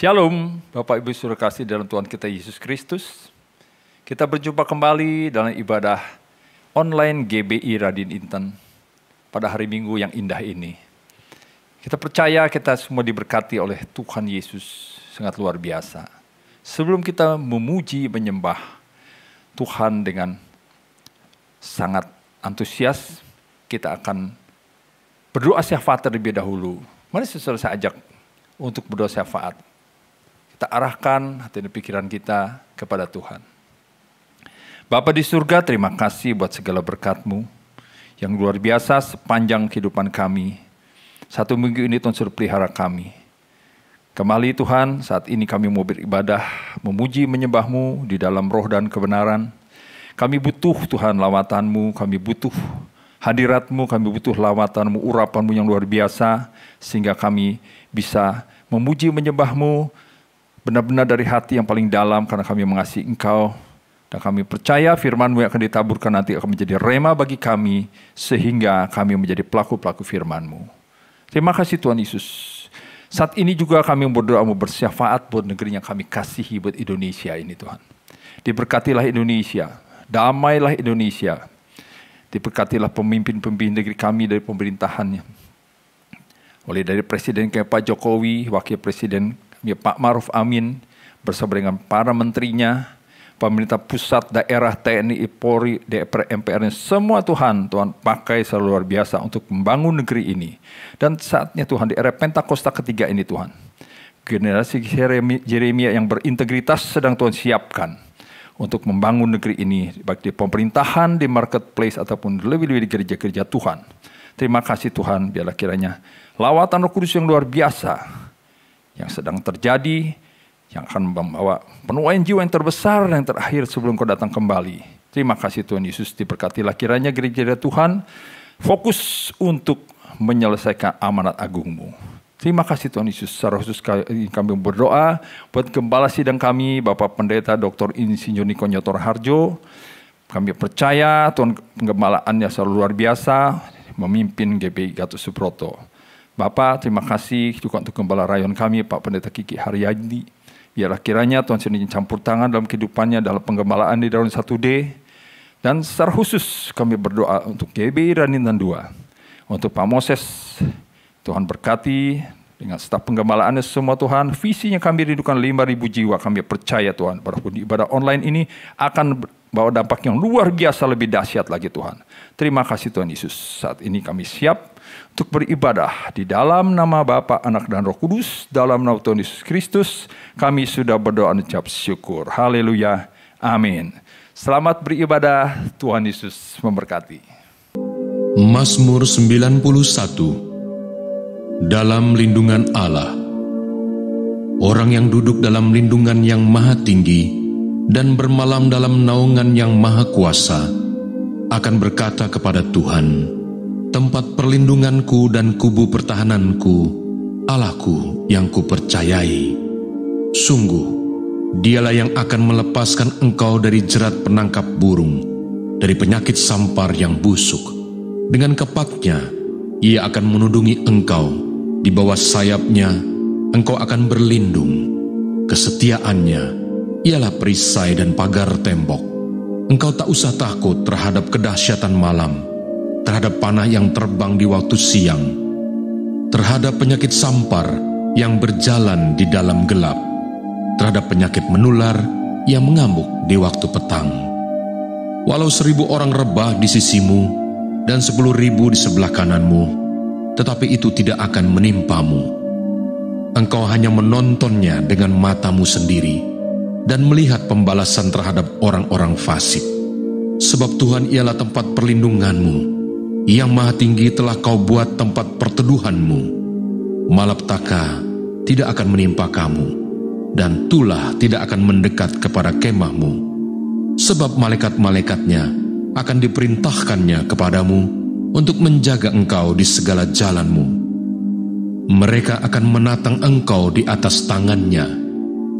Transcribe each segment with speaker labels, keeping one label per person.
Speaker 1: Shalom, Bapak Ibu Saudara kasih dalam Tuhan kita Yesus Kristus. Kita berjumpa kembali dalam ibadah online GBI Radin Intan pada hari Minggu yang indah ini. Kita percaya kita semua diberkati oleh Tuhan Yesus sangat luar biasa. Sebelum kita memuji menyembah Tuhan dengan sangat antusias, kita akan berdoa syafaat terlebih dahulu. Mari saudara saya ajak untuk berdoa syafaat. Kita arahkan hati dan pikiran kita kepada Tuhan. Bapa di surga, terima kasih buat segala berkat-Mu yang luar biasa sepanjang kehidupan kami. Satu minggu ini Tuhan sudah pelihara kami. Kembali Tuhan, saat ini kami mau beribadah, memuji menyembah-Mu di dalam roh dan kebenaran. Kami butuh Tuhan lawatan-Mu, kami butuh hadirat-Mu, kami butuh lawatan-Mu, urapan-Mu yang luar biasa, sehingga kami bisa memuji menyembah-Mu benar-benar dari hati yang paling dalam karena kami mengasihi Engkau. Dan kami percaya firman-Mu yang akan ditaburkan nanti akan menjadi rema bagi kami sehingga kami menjadi pelaku-pelaku firman-Mu. Terima kasih Tuhan Yesus. Saat ini juga kami berdoa mau bersyafaat buat negeri yang kami kasihi buat Indonesia ini Tuhan. Diberkatilah Indonesia, damailah Indonesia. Diberkatilah pemimpin-pemimpin negeri kami dari pemerintahannya. Mulai dari Presiden kayak Pak Jokowi, Wakil Presiden Pak Ma'ruf Amin, bersama dengan para menterinya, pemerintah pusat, daerah, TNI, Polri, DPR, MPR, semua Tuhan pakai selalu luar biasa untuk membangun negeri ini. Dan saatnya Tuhan di era Pentakosta ketiga ini Tuhan, generasi Yeremia yang berintegritas sedang Tuhan siapkan untuk membangun negeri ini, baik di pemerintahan, di marketplace, ataupun lebih-lebih di gereja-gereja Tuhan. Terima kasih Tuhan, biarlah kiranya lawatan Roh Kudus yang luar biasa yang sedang terjadi, yang akan membawa penuaian jiwa yang terbesar dan yang terakhir sebelum Kau datang kembali. Terima kasih Tuhan Yesus, diberkatilah kiranya gereja Tuhan fokus untuk menyelesaikan amanat agung-Mu. Terima kasih Tuhan Yesus. Secara khusus kami berdoa buat gembala sidang kami, Bapak Pendeta Dr. Insinyur Niko Nyotor Harjo. Kami percaya Tuhan penggembalaannya selalu luar biasa, memimpin GBI Gatot Subroto. Bapak, terima kasih juga untuk gembala rayon kami, Pak Pendeta Kiki Haryadi. Biarlah kiranya Tuhan sendiri campur tangan dalam kehidupannya, dalam penggembalaan di dalam 1D. Dan secara khusus kami berdoa untuk GBI Radin 2. Untuk Pak Moses, Tuhan berkati dengan staf penggembalaannya semua Tuhan. Visinya kami rindukan 5.000 jiwa. Kami percaya Tuhan, walaupun ibadah online ini akan bawa dampak yang luar biasa lebih dahsyat lagi Tuhan. Terima kasih Tuhan Yesus. Saat ini kami siap untuk beribadah di dalam nama Bapa, Anak, dan Roh Kudus. Dalam nama Tuhan Yesus Kristus, kami sudah berdoa dan ucap syukur. Haleluya. Amin. Selamat beribadah. Tuhan Yesus memberkati.
Speaker 2: Mazmur 91. Dalam lindungan Allah. Orang yang duduk dalam lindungan yang maha tinggi dan bermalam dalam naungan yang maha kuasa akan berkata kepada Tuhan, tempat perlindunganku dan kubu pertahananku, Allahku yang kupercayai. Sungguh, Dialah yang akan melepaskan engkau dari jerat penangkap burung, dari penyakit sampar yang busuk. Dengan kepaknya, Ia akan menudungi engkau. Di bawah sayapnya, engkau akan berlindung. Kesetiaannya ialah perisai dan pagar tembok. Engkau tak usah takut terhadap kedahsyatan malam, terhadap panah yang terbang di waktu siang, terhadap penyakit sampar yang berjalan di dalam gelap, terhadap penyakit menular yang mengamuk di waktu petang. Walau 1.000 orang rebah di sisimu dan 10.000 di sebelah kananmu, tetapi itu tidak akan menimpamu. Engkau hanya menontonnya dengan matamu sendiri dan melihat pembalasan terhadap orang-orang fasik. Sebab Tuhan ialah tempat perlindunganmu, Yang Maha Tinggi telah kau buat tempat perteduhanmu. Malapetaka tidak akan menimpa kamu, dan tulah tidak akan mendekat kepada kemahmu. Sebab malaikat-malaikatnya akan diperintahkannya kepadamu untuk menjaga engkau di segala jalanmu. Mereka akan menatang engkau di atas tangannya,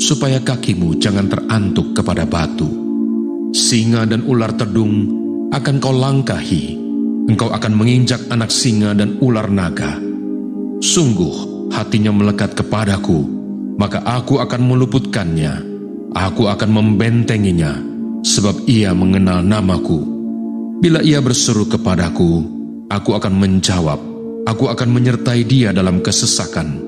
Speaker 2: supaya kakimu jangan terantuk kepada batu. Singa dan ular tedung akan kau langkahi. Engkau akan menginjak anak singa dan ular naga. Sungguh hatinya melekat kepadaku, maka aku akan meluputkannya, aku akan membentenginya, sebab ia mengenal namaku. Bila ia berseru kepadaku, aku akan menjawab, aku akan menyertai dia dalam kesesakan,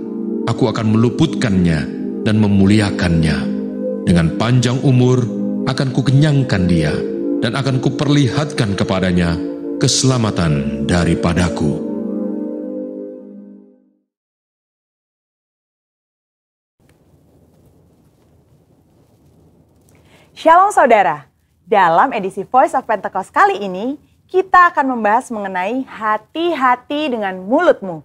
Speaker 2: aku akan meluputkannya dan memuliakannya. Dengan panjang umur akan kukenyangkan dia, dan akan kuperlihatkan kepadanya keselamatan daripadaku.
Speaker 3: Shalom saudara, dalam edisi Voice of Pentecost kali ini, kita akan membahas mengenai hati-hati dengan mulutmu.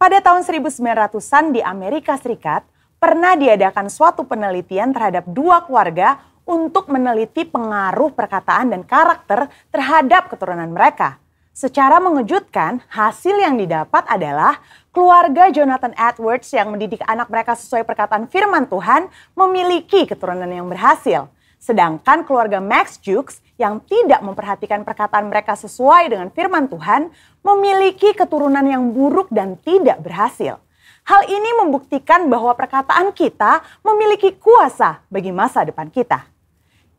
Speaker 3: Pada tahun 1900-an di Amerika Serikat, pernah diadakan suatu penelitian terhadap 2 keluarga untuk meneliti pengaruh perkataan dan karakter terhadap keturunan mereka. Secara mengejutkan, hasil yang didapat adalah keluarga Jonathan Edwards yang mendidik anak mereka sesuai perkataan firman Tuhan memiliki keturunan yang berhasil. Sedangkan keluarga Max Jukes yang tidak memperhatikan perkataan mereka sesuai dengan firman Tuhan memiliki keturunan yang buruk dan tidak berhasil. Hal ini membuktikan bahwa perkataan kita memiliki kuasa bagi masa depan kita.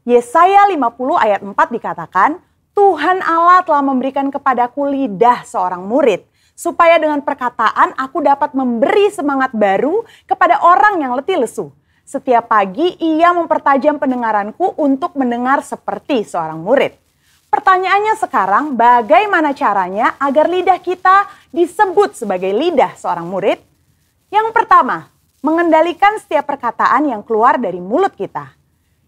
Speaker 3: Yesaya 50 ayat 4 dikatakan, Tuhan Allah telah memberikan kepadaku lidah seorang murid, supaya dengan perkataan aku dapat memberi semangat baru kepada orang yang letih lesu. Setiap pagi ia mempertajam pendengaranku untuk mendengar seperti seorang murid. Pertanyaannya sekarang, bagaimana caranya agar lidah kita disebut sebagai lidah seorang murid? Yang pertama, mengendalikan setiap perkataan yang keluar dari mulut kita.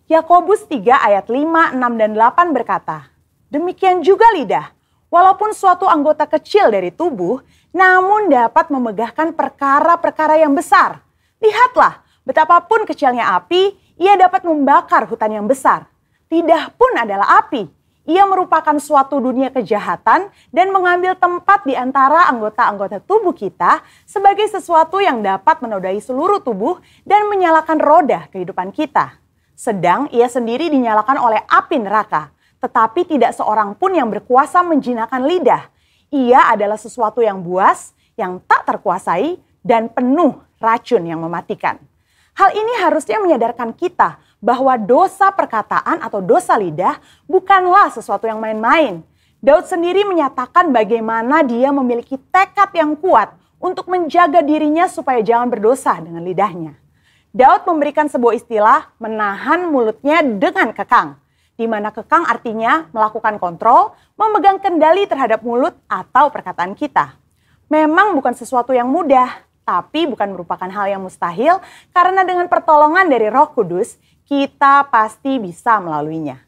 Speaker 3: Yakobus 3 ayat 5, 6, dan 8 berkata, demikian juga lidah, walaupun suatu anggota kecil dari tubuh, namun dapat memegahkan perkara-perkara yang besar. Lihatlah, betapapun kecilnya api, ia dapat membakar hutan yang besar. Lidah pun adalah api. Ia merupakan suatu dunia kejahatan dan mengambil tempat di antara anggota-anggota tubuh kita sebagai sesuatu yang dapat menodai seluruh tubuh dan menyalakan roda kehidupan kita. Sedang ia sendiri dinyalakan oleh api neraka, tetapi tidak seorang pun yang berkuasa menjinakkan lidah. Ia adalah sesuatu yang buas, yang tak terkuasai, dan penuh racun yang mematikan. Hal ini harusnya menyadarkan kita bahwa dosa perkataan atau dosa lidah bukanlah sesuatu yang main-main. Daud sendiri menyatakan bagaimana dia memiliki tekad yang kuat untuk menjaga dirinya supaya jangan berdosa dengan lidahnya. Daud memberikan sebuah istilah menahan mulutnya dengan kekang, di mana kekang artinya melakukan kontrol, memegang kendali terhadap mulut atau perkataan kita. Memang bukan sesuatu yang mudah, tapi bukan merupakan hal yang mustahil karena dengan pertolongan dari Roh Kudus, kita pasti bisa melaluinya.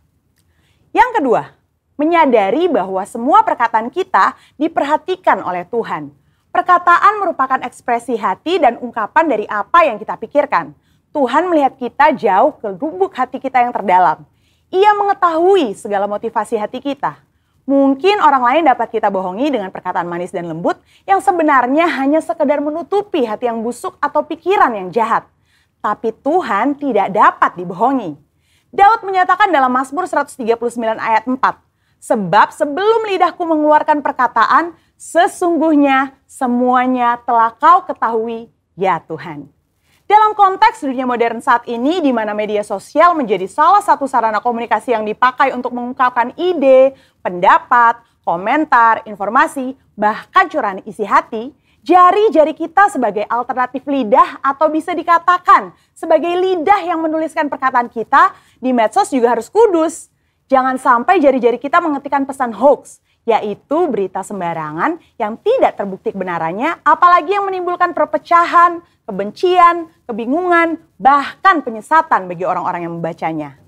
Speaker 3: Yang kedua, menyadari bahwa semua perkataan kita diperhatikan oleh Tuhan. Perkataan merupakan ekspresi hati dan ungkapan dari apa yang kita pikirkan. Tuhan melihat kita jauh ke lubuk hati kita yang terdalam. Ia mengetahui segala motivasi hati kita. Mungkin orang lain dapat kita bohongi dengan perkataan manis dan lembut yang sebenarnya hanya sekedar menutupi hati yang busuk atau pikiran yang jahat. Tapi Tuhan tidak dapat dibohongi. Daud menyatakan dalam Mazmur 139 ayat 4, sebab sebelum lidahku mengeluarkan perkataan, sesungguhnya semuanya telah kau ketahui, ya Tuhan. Dalam konteks dunia modern saat ini, di mana media sosial menjadi salah satu sarana komunikasi yang dipakai untuk mengungkapkan ide, pendapat, komentar, informasi, bahkan curahan isi hati, jari-jari kita sebagai alternatif lidah atau bisa dikatakan sebagai lidah yang menuliskan perkataan kita di medsos juga harus kudus. Jangan sampai jari-jari kita mengetikkan pesan hoax, yaitu berita sembarangan yang tidak terbukti kebenarannya, apalagi yang menimbulkan perpecahan, kebencian, kebingungan, bahkan penyesatan bagi orang-orang yang membacanya.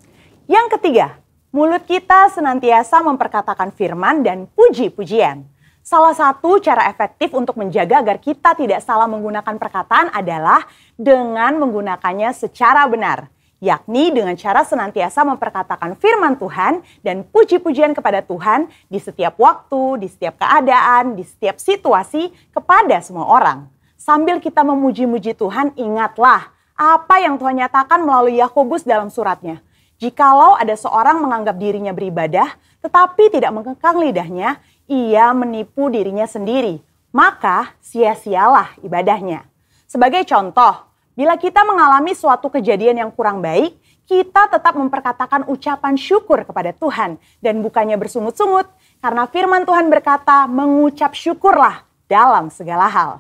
Speaker 3: Yang ketiga, mulut kita senantiasa memperkatakan firman dan puji-pujian. Salah satu cara efektif untuk menjaga agar kita tidak salah menggunakan perkataan adalah dengan menggunakannya secara benar, yakni dengan cara senantiasa memperkatakan firman Tuhan dan puji-pujian kepada Tuhan di setiap waktu, di setiap keadaan, di setiap situasi kepada semua orang. Sambil kita memuji-muji Tuhan, ingatlah apa yang Tuhan nyatakan melalui Yakobus dalam suratnya. Jikalau ada seorang menganggap dirinya beribadah, tetapi tidak mengekang lidahnya, ia menipu dirinya sendiri. Maka sia-sialah ibadahnya. Sebagai contoh, Bila kita mengalami suatu kejadian yang kurang baik, kita tetap memperkatakan ucapan syukur kepada Tuhan dan bukannya bersungut-sungut, karena firman Tuhan berkata, mengucap syukurlah dalam segala hal.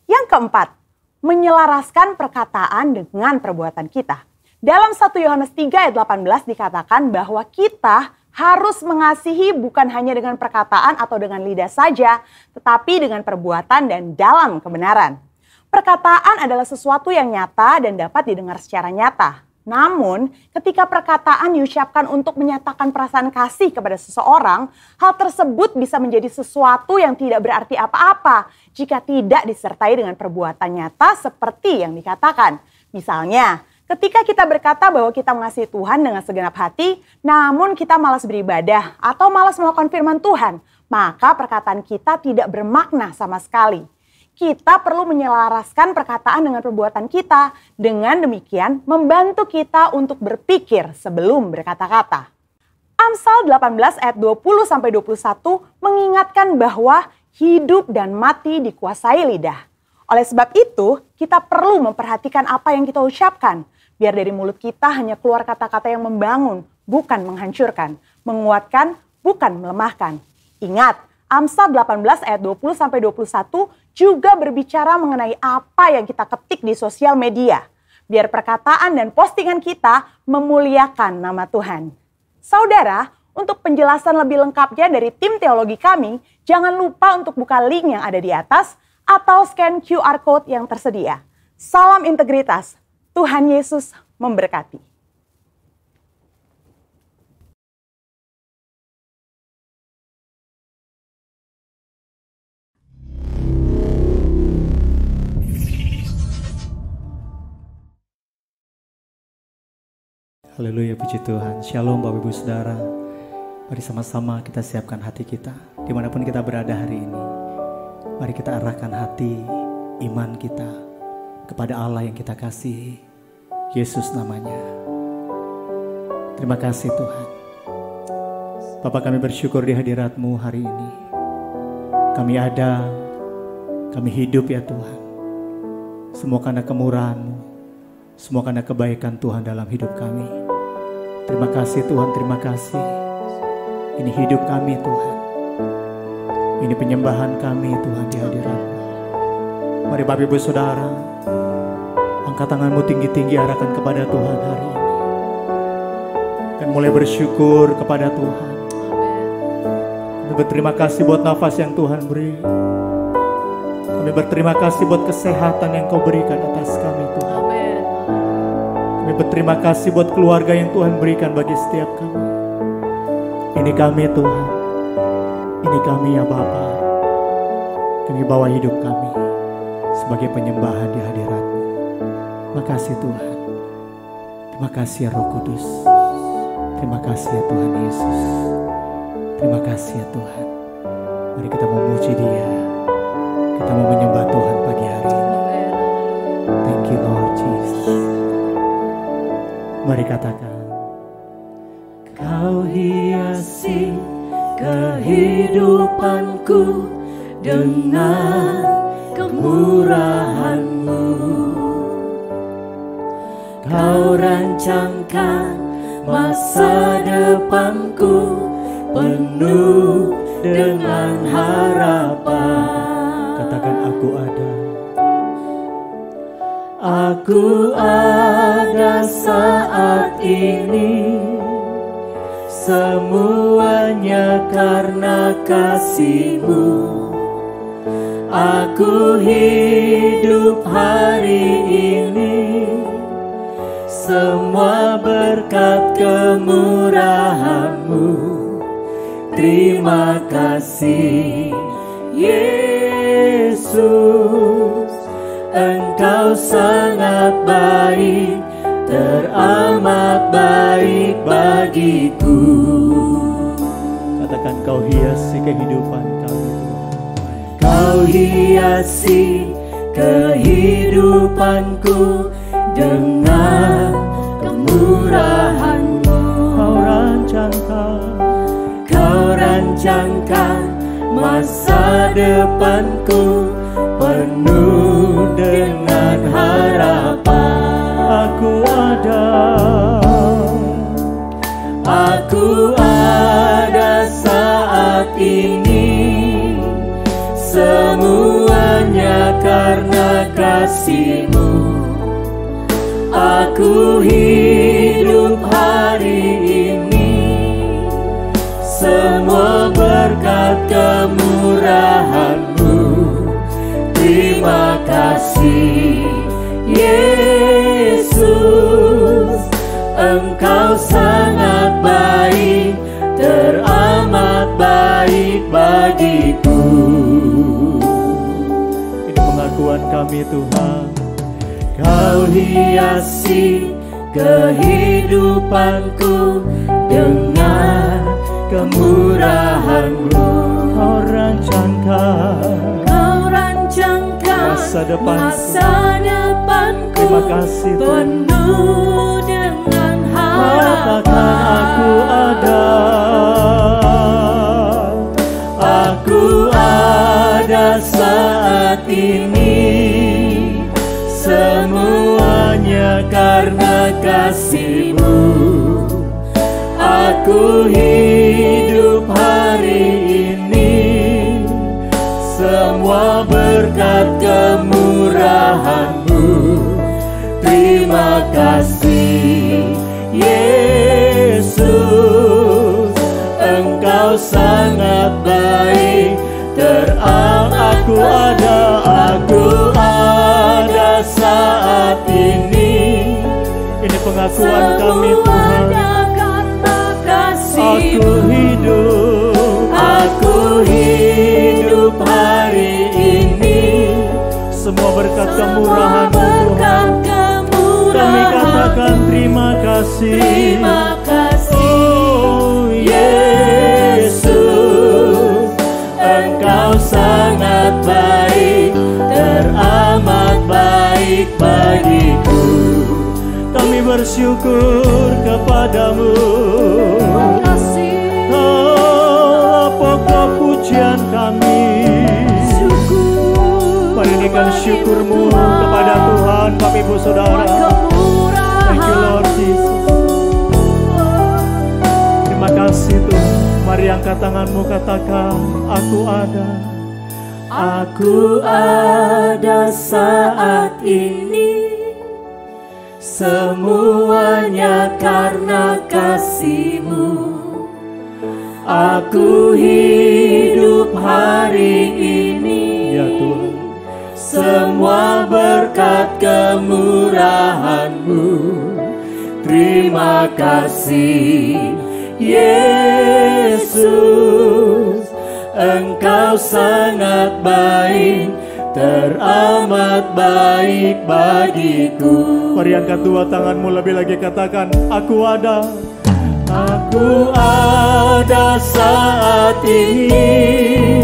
Speaker 3: Yang keempat, menyelaraskan perkataan dengan perbuatan kita. Dalam 1 Yohanes 3 ayat 18 dikatakan bahwa kita harus mengasihi bukan hanya dengan perkataan atau dengan lidah saja, tetapi dengan perbuatan dan dalam kebenaran. Perkataan adalah sesuatu yang nyata dan dapat didengar secara nyata. Namun, ketika perkataan diucapkan untuk menyatakan perasaan kasih kepada seseorang, hal tersebut bisa menjadi sesuatu yang tidak berarti apa-apa jika tidak disertai dengan perbuatan nyata seperti yang dikatakan. Misalnya, ketika kita berkata bahwa kita mengasihi Tuhan dengan segenap hati, namun kita malas beribadah atau malas melakukan firman Tuhan, maka perkataan kita tidak bermakna sama sekali. Kita perlu menyelaraskan perkataan dengan perbuatan kita. Dengan demikian, membantu kita untuk berpikir sebelum berkata-kata. Amsal 18 ayat 20-21 mengingatkan bahwa hidup dan mati dikuasai lidah. Oleh sebab itu, kita perlu memperhatikan apa yang kita ucapkan. Biar dari mulut kita hanya keluar kata-kata yang membangun, bukan menghancurkan. Menguatkan, bukan melemahkan. Ingat, Amsal 18 ayat 20-21 juga berbicara mengenai apa yang kita ketik di sosial media. Biar perkataan dan postingan kita memuliakan nama Tuhan. Saudara, untuk penjelasan lebih lengkapnya dari tim teologi kami, jangan lupa untuk buka link yang ada di atas atau scan QR Code yang tersedia. Salam integritas, Tuhan Yesus memberkati.
Speaker 4: Haleluya, puji Tuhan. Shalom Bapak Ibu Saudara. Mari sama-sama kita siapkan hati kita dimanapun kita berada hari ini. Mari kita arahkan hati iman kita kepada Allah yang kita kasihi, Yesus namanya. Terima kasih Tuhan. Bapak, kami bersyukur di hadirat-Mu hari ini. Kami ada, kami hidup ya Tuhan. Semua karena kemurahan-Mu, semua karena kebaikan Tuhan dalam hidup kami. Terima kasih Tuhan, terima kasih. Ini hidup kami Tuhan. Ini penyembahan kami Tuhan di hadirat-Mu. Mari Bapak Ibu Saudara, angkat tanganmu tinggi-tinggi, arahkan kepada Tuhan hari ini. Dan mulai bersyukur kepada Tuhan. Kami berterima kasih buat nafas yang Tuhan beri. Kami berterima kasih buat kesehatan yang Kau berikan atas kami Tuhan. Kami berterima kasih buat keluarga yang Tuhan berikan bagi setiap kami. Ini kami Tuhan. Ini kami ya Bapa. Kami bawa hidup kami sebagai penyembahan di hadirat-Mu. Terima kasih Tuhan. Terima kasih ya Roh Kudus. Terima kasih ya Tuhan Yesus. Terima kasih ya Tuhan. Mari kita memuji Dia. Kita mau menyembah Tuhan pagi hari ini. Thank you Lord Jesus. Mari katakan. Kau hiasi kehidupanku dengan kemurahan-Mu. Kau rancangkan masa depanku penuh dengan harapan. Katakan aku ada. Aku ada saat ini, semuanya karena kasih-Mu. Aku hidup hari ini, semua berkat kemurahan-Mu. Terima kasih Yesus. Engkau sangat baik, teramat baik bagiku. Katakan Kau hiasi kehidupan kami. Kau hiasi kehidupanku dengan kemurahan-Mu. Kau rancangkan masa depanku penuh dengan harapan.
Speaker 5: Aku ada saat ini, semuanya karena kasih-Mu. Aku hidup hari ini, semua berkat kemurahan-Mu. Terima kasih Yesus, Engkau sangat baik, teramat baik bagiku.
Speaker 6: Ini pengakuan kami Tuhan.
Speaker 5: Kau hiasi kehidupanku dengan kemurahan-Mu.
Speaker 6: Kau rancangkan
Speaker 5: masa depanku,
Speaker 6: Terima kasih Tuhan.
Speaker 5: penuh dengan
Speaker 6: Katakan aku ada.
Speaker 5: Aku ada saat ini, semuanya karena kasih-Mu. Aku hidup hari ini, semua berkat kemurahan-Mu. Terima kasih Yesus, Engkau sangat baik, aku ada saat ini.
Speaker 6: Ini pengakuan kami Tuhan.
Speaker 5: Aku hidup hari ini,
Speaker 6: semua berkat kemurahan-Mu Tuhan. Kami katakan terima kasih.
Speaker 5: Terima kasih Yesus, Engkau sangat baik, teramat baik bagiku.
Speaker 6: Kami bersyukur kepadamu.
Speaker 5: Terima kasih.
Speaker 6: Apakah pujian kami? Panjatkan syukur-Mu kepada Tuhan, Bapak Ibu Saudara. Thank you Lord Jesus. Terima kasih Tuhan. Mari angkat tanganmu, katakan, aku ada.
Speaker 5: Aku ada saat ini, semuanya karena kasih-Mu. Aku hidup hari ini,
Speaker 6: Ya Tuhan,
Speaker 5: semua berkat kemurahan-Mu. Terima kasih Yesus, Engkau sangat baik, teramat baik bagiku.
Speaker 6: mari angkat dua tanganmu lebih lagi, katakan, aku ada.
Speaker 5: Aku ada saat ini,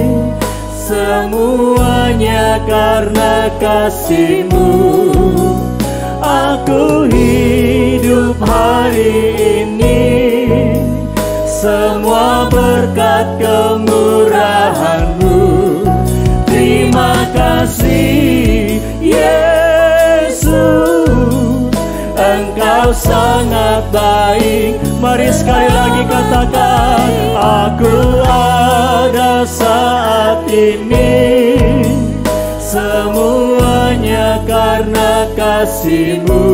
Speaker 5: semuanya karena kasih-Mu. Aku hidup hari ini, semua berkat kemurahan-Mu. Terima kasih Yesus, Engkau sangat baik.
Speaker 6: Mari sekali lagi katakan, aku ada saat ini,
Speaker 5: semuanya karena kasih-Mu.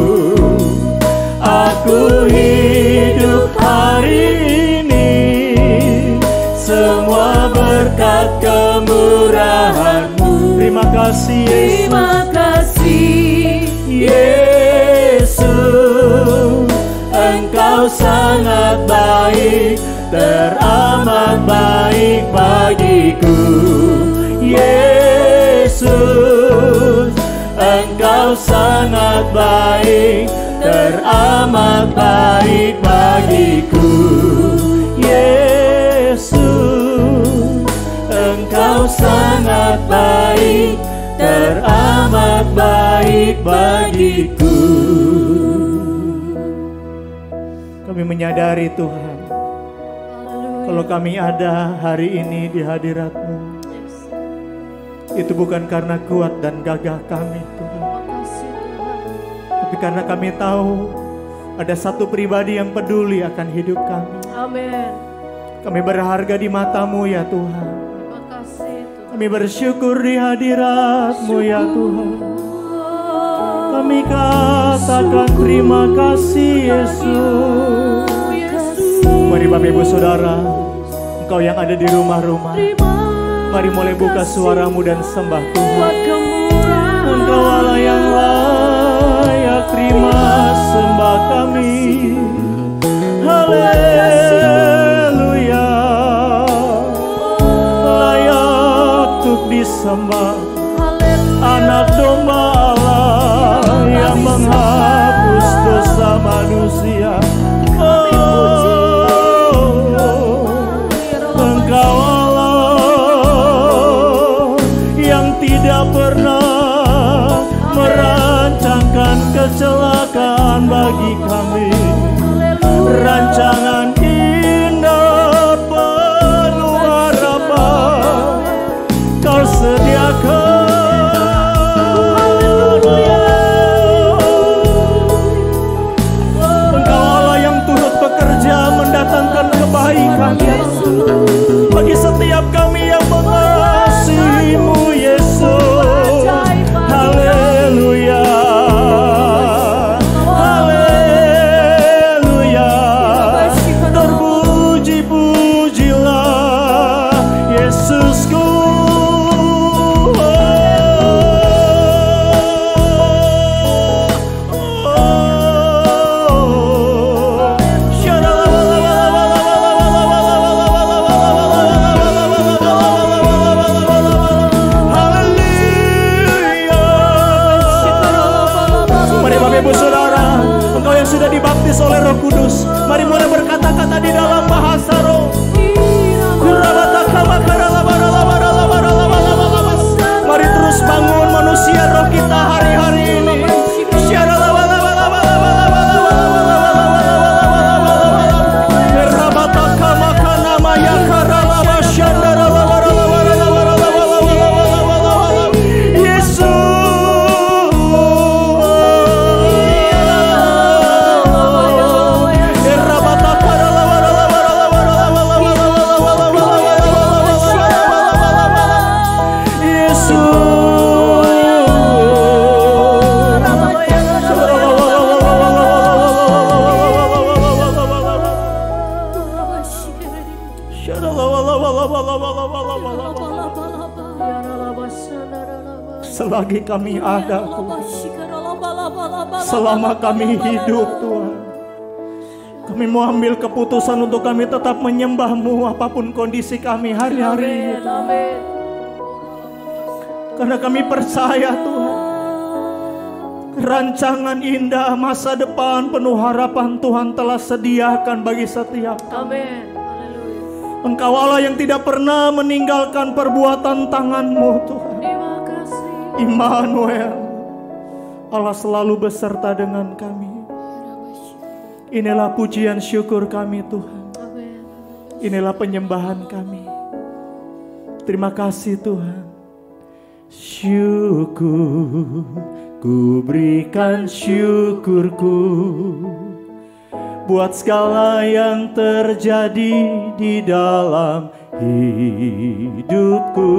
Speaker 5: Aku hidup hari ini, semua berkat kemurahan-Mu.
Speaker 6: terima kasih Yesus.
Speaker 5: Terima kasih Yesus, Engkau sangat baik, teramat baik bagiku. Yesus, Engkau sangat baik, teramat baik bagiku. Yesus, Engkau sangat baik, teramat baik bagiku.
Speaker 6: Kami menyadari Tuhan, kalau kami ada hari ini di hadirat-Mu, itu bukan karena kuat dan gagah kami Tuhan, Tapi karena kami tahu ada satu pribadi yang peduli akan hidup kami.
Speaker 5: Amin.
Speaker 6: Kami berharga di mata-Mu ya Tuhan.
Speaker 5: Terima kasih Tuhan.
Speaker 6: Kami bersyukur di hadirat-Mu ya Tuhan. Kami katakan terima kasih Yesus. Mari Bapak Ibu Saudara, Engkau yang ada di rumah-rumah, mari mulai buka suaramu dan sembah Tuhan. Engkau Allah yang layak terima sembah kami. Haleluya, layak untuk disembah. Anak domba Allah yang menghapus dosa manusia. Engkau Allah yang tidak pernah merancangkan kecelakaan bagi kami. Rancangan indah penuh harapan Kau sediakan. Engkau Allah yang turut bekerja mendatangkan kebaikan bagi setiap kami yang mengasihi-Mu Yesus. Haleluya, haleluya, terpuji-pujilah Yesusku. Sudah dibaptis oleh Roh Kudus, mari mulai berkata-kata di dalam bahasa roh. Mari terus bangun manusia roh kita hari-hari ini. Selagi kami ada Tuhan, selama kami hidup Tuhan, kami mau ambil keputusan untuk kami tetap menyembah-Mu apapun kondisi kami hari-hari ini Tuhan. Karena kami percaya Tuhan, rancangan indah masa depan penuh harapan Tuhan telah sediakan bagi setiap kami. Engkau Allah yang tidak pernah meninggalkan perbuatan tangan-Mu Tuhan. Immanuel, Allah selalu beserta dengan kami. Inilah pujian syukur kami Tuhan. Inilah penyembahan kami. Terima kasih Tuhan. Syukur, ku berikan syukurku buat segala yang terjadi di dalam hidupku.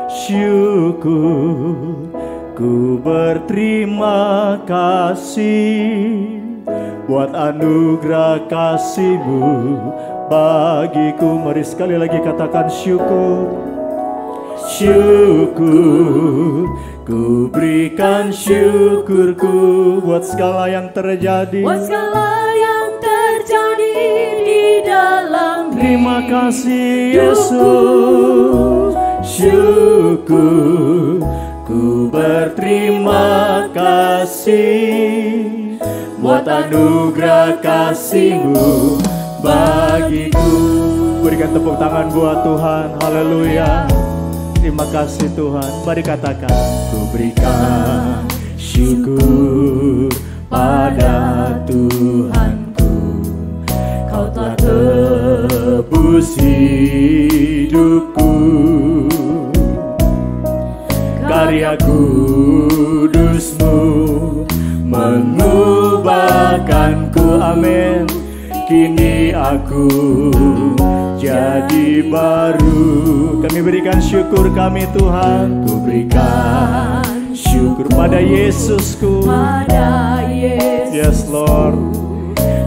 Speaker 6: Syukur, ku berterima kasih buat anugerah kasih-Mu bagiku. Mari sekali lagi katakan syukur. Syukur, ku berikan syukurku buat segala yang terjadi. Buat segala yang terjadi di dalam terima kasih Yesus. Syukur, ku berterima kasih buat anugerah kasih-Mu bagiku. Berikan tepuk tangan buat Tuhan. Haleluya. Terima kasih Tuhan. Mari katakan, ku berikan syukur pada Tuhanku. Kau telah tebus hidupku. Karya kudus-Mu Tuhanku, amin. Kini aku jadi baru. Kami berikan syukur kami Tuhan. Ku berikan syukur pada Yesusku,
Speaker 5: pada Yesus.
Speaker 6: Yes Lord.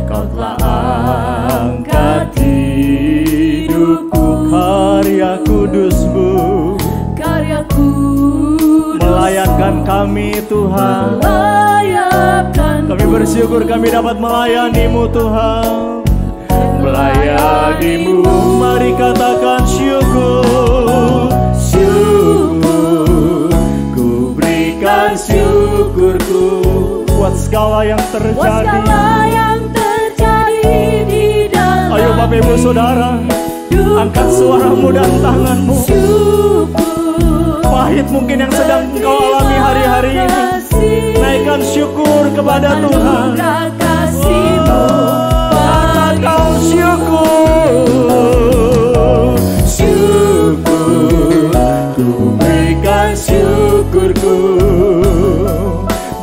Speaker 6: Kau telah angkat hidupku, karya kudus-Mu,
Speaker 5: Karya kudus
Speaker 6: melayakkan kami Tuhan.
Speaker 5: melayakkan.
Speaker 6: Kami bersyukur kami dapat melayani-Mu Tuhan. Melayani-Mu, mari katakan syukur. Syukur, ku berikan syukurku buat segala yang
Speaker 5: Buat
Speaker 6: terjadi.
Speaker 5: segala yang terjadi di dalam.
Speaker 6: Ayo Bapak Ibu Saudara, angkat suaramu dan tanganmu.
Speaker 5: Syukur,
Speaker 6: Pahit mungkin yang sedang engkau alami hari-hari ini, naikkan syukur kepada Tuhan.
Speaker 5: anugerah kasih-Mu
Speaker 6: Katakan syukur. Syukur, ku berikan syukurku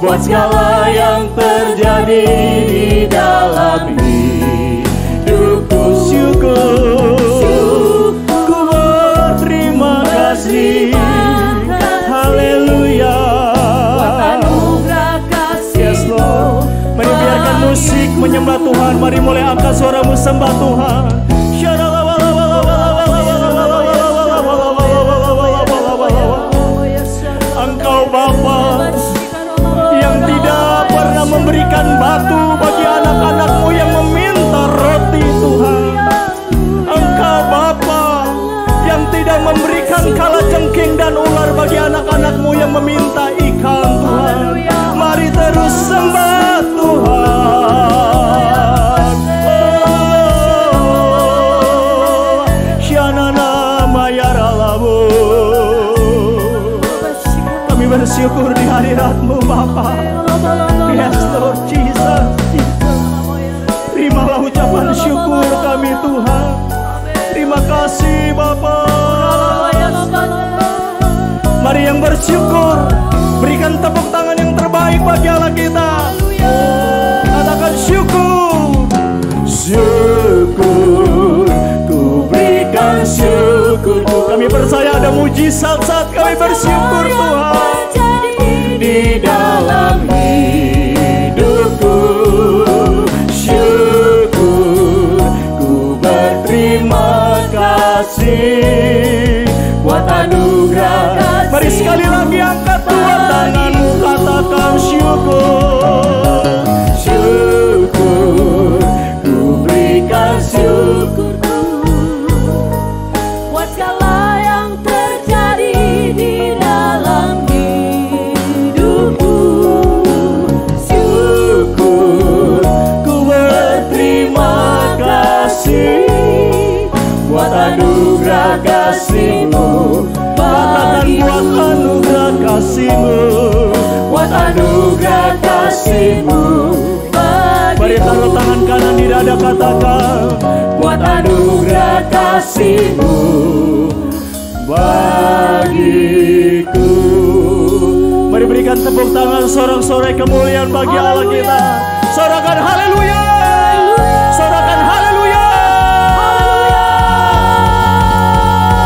Speaker 6: buat segala yang terjadi di dalam hidupku. Syukur, ku berterima kasih. Haleluya.
Speaker 5: anugerah
Speaker 6: Yes
Speaker 5: kasih-Mu.
Speaker 6: Lord. Mari biarkan musik menyembah Tuhan. Mari mulai angkat suaramu sembah Tuhan. Engkau Bapa yang tidak pernah memberikan batu bagi anak-anak-Mu yang meminta roti Tuhan. Engkau Bapa yang tidak memberikan kalajengking dan ular bagi anak-anak-Mu yang meminta ikan Tuhan. Mari terus sembah Tuhan. Syanana mayaralamu. Kami bersyukur di hadirat-Mu Bapa. Yes Lord Jesus. Terimalah ucapan syukur kami Tuhan. Terima kasih Bapa. Mari yang bersyukur, berikan tepuk tangan yang terbaik bagi Allah kita. Katakan syukur. Syukur, ku berikan syukurku. Kami percaya ada mujizat saat kami bersyukur Tuhan. Di dalam hidupku, syukur, ku berterima kasih buat anugerah. Mari sekali lagi angkat dua tanganmu, katakan syukur. Syukur, ku berikan syukurku
Speaker 5: Buat segala yang terjadi di dalam hidupku.
Speaker 6: syukur, ku berterima kasih buat anugerah kasih-Mu. Katakan buat anugerah kasih-Mu, buat anugerah kasih-Mu. Mari taruh tangan kanan di dada, katakan buat anugerah kasih-Mu bagiku. Mari berikan tepuk tangan sorak-sorai kemuliaan bagi Allah kita. Sorakan haleluya. Sorakan haleluya.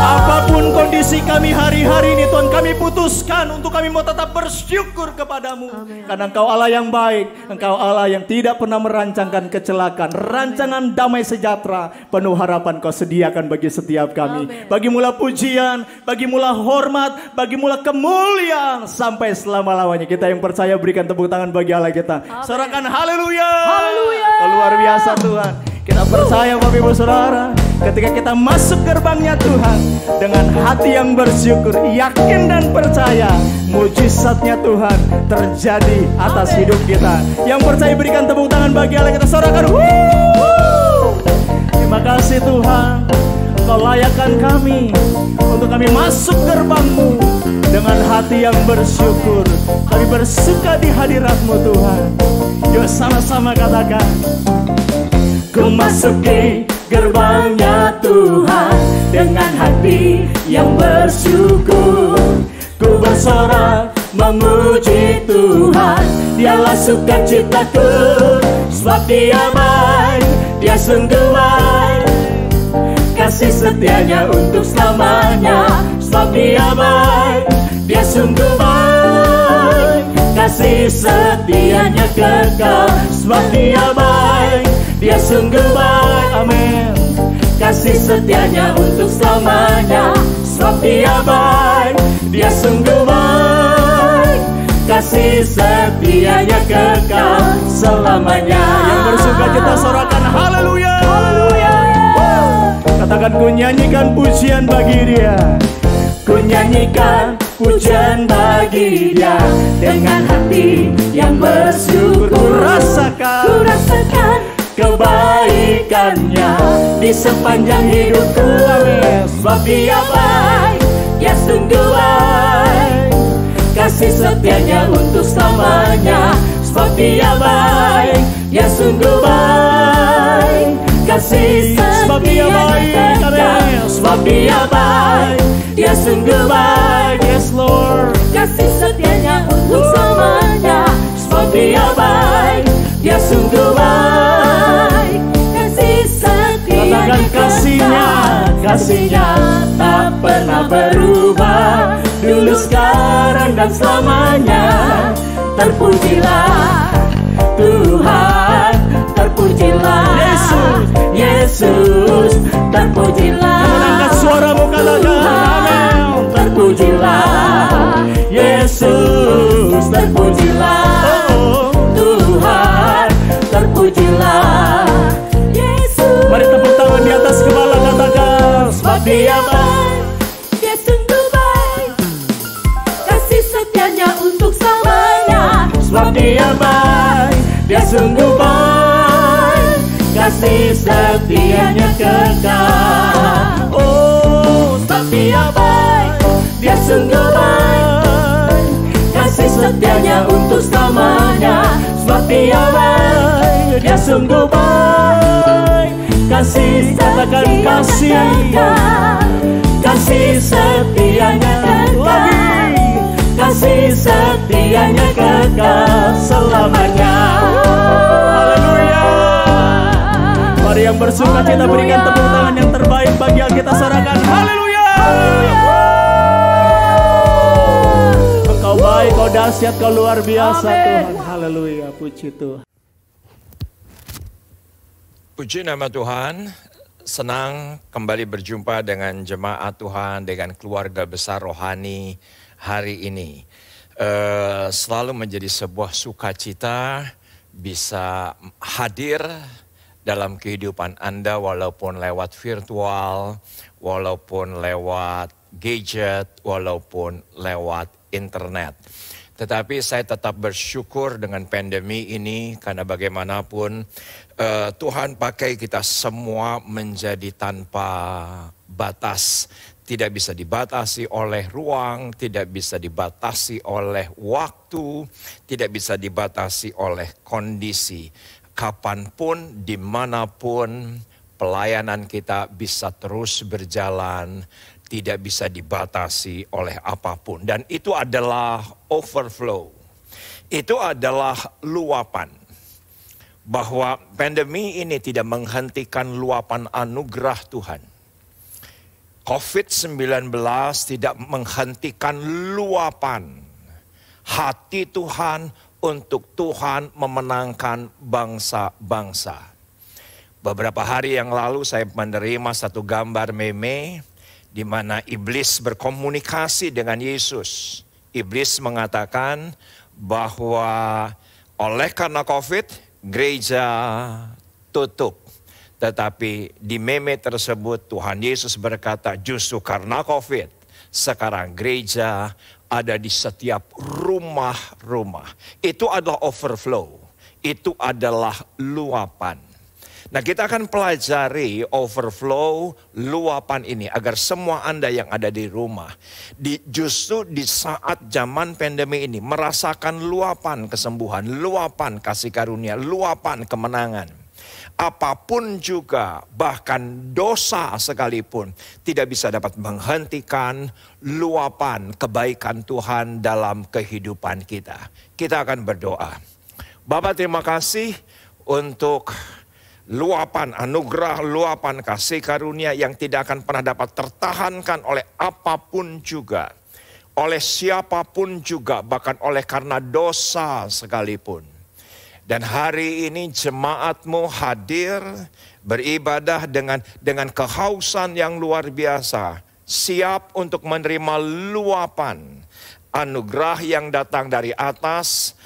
Speaker 6: Apapun kondisi kami hari-hari ini Tuhan, kami putuskan untuk kami mau tetap bersyukur kepadamu. Karena Engkau Allah yang baik, Engkau Allah yang tidak pernah merancangkan kecelakaan. Rancangan damai sejahtera, penuh harapan Kau sediakan bagi setiap kami. Bagi mula pujian, bagi mula hormat, bagi mula kemuliaan sampai selama-lamanya. Kita yang percaya berikan tepuk tangan bagi Allah kita. Sorakan haleluya.
Speaker 5: Haleluya.
Speaker 6: Luar biasa Tuhan. Kita percaya Bapak Ibu Saudara, ketika kita masuk gerbangnya Tuhan dengan hati yang bersyukur, yakin dan percaya, mujizatnya Tuhan terjadi atas hidup kita. Yang percaya berikan tepuk tangan bagi Allah, kita sorakan. Terima kasih Tuhan, Kau layakkan kami untuk kami masuk gerbang-Mu dengan hati yang bersyukur. Kami bersuka di hadirat-Mu Tuhan. Yuk sama-sama katakan.
Speaker 5: Ku masuki gerbangnya Tuhan dengan hati yang bersyukur. Ku bersorak memuji Tuhan, Dialah sukacitaku
Speaker 6: sebab Dia baik, Dia sungguh baik. Kasih setianya untuk selamanya, sebab Dia baik, Dia sungguh baik. Kasih setianya kekal, sebab Dia baik, Dia sungguh baik. Amin. Kasih setianya untuk selamanya, sebab Dia baik, Dia sungguh baik. Kasih setianya kekal selamanya. Yang bersuka kita sorakan haleluya. Haleluya. Katakan, ku nyanyikan pujian bagi Dia. Ku nyanyikan pujian bagi Dia dengan hati yang bersyukur. Ku rasakan kebaikannya di sepanjang hidupku. Sebab Dia baik, Dia sungguh baik. Kasih setianya untuk selamanya, sebab Dia baik, Dia sungguh baik. Kasih sebab Dia baik, sebab Dia baik, Dia sungguh baik. Yes Lord. Kasih setianya untuk selamanya, sebab Dia baik, Dia sungguh baik. Kasih setianya kasihnya tak pernah berubah, dulu sekarang dan selamanya. Terpujilah Tuhan, terpujilah Yesus, terpujilah. Angkat suaramu, katakan amin. Terpujilah Yesus, terpujilah Tuhan, terpujilah Yesus. Mari tepuk tangan di atas kepala, katakan, sebab Dia baik, Dia sungguh baik. Kasih setianya untuk selamanya, sebab Dia baik, Dia sungguh baik. Kasih setianya kekal. Oh, sebab Dia baik, Dia sungguh baik. Kasih setianya untuk selamanya, sebab Dia baik, Dia sungguh baik. Kasih, katakan kasih, kasih setianya kekal. Kasih setianya kekal selamanya. Haleluya. Mari yang bersuka cita berikan tepuk tangan yang terbaik bagi yang kita sorakan. Haleluya. Engkau baik, Kau dahsyat, Kau luar biasa Tuhan. Haleluya, puji Tuhan.
Speaker 7: Puji nama Tuhan, senang kembali berjumpa dengan jemaat Tuhan, dengan keluarga besar rohani hari ini. Selalu menjadi sebuah sukacita bisa hadir dalam kehidupan Anda walaupun lewat virtual, walaupun lewat gadget, walaupun lewat internet. Tetapi saya tetap bersyukur dengan pandemi ini karena bagaimanapun Tuhan pakai kita semua menjadi tanpa batas. Tidak bisa dibatasi oleh ruang, tidak bisa dibatasi oleh waktu, tidak bisa dibatasi oleh kondisi. Kapanpun, dimanapun, pelayanan kita bisa terus berjalan, tidak bisa dibatasi oleh apapun. Dan itu adalah overflow, itu adalah luapan. Bahwa pandemi ini tidak menghentikan luapan anugerah Tuhan. COVID-19 tidak menghentikan luapan hati Tuhan untuk Tuhan memenangkan bangsa-bangsa. Beberapa hari yang lalu saya menerima satu gambar meme di mana iblis berkomunikasi dengan Yesus. Iblis mengatakan bahwa oleh karena COVID, gereja tutup. Tetapi di meme tersebut Tuhan Yesus berkata, justru karena COVID, sekarang gereja ada di setiap rumah-rumah. Itu adalah overflow. Itu adalah luapan. Nah, kita akan pelajari overflow luapan ini agar semua Anda yang ada di rumah justru di saat zaman pandemi ini merasakan luapan kesembuhan, luapan kasih karunia, luapan kemenangan. Apapun juga, bahkan dosa sekalipun tidak bisa dapat menghentikan luapan kebaikan Tuhan dalam kehidupan kita. Kita akan berdoa. Bapa, terima kasih untuk luapan anugerah, luapan kasih karunia yang tidak akan pernah dapat tertahankan oleh apapun juga. Oleh siapapun juga, bahkan oleh karena dosa sekalipun. Dan hari ini jemaatmu hadir beribadah dengan kehausan yang luar biasa. Siap untuk menerima luapan anugerah yang datang dari atas,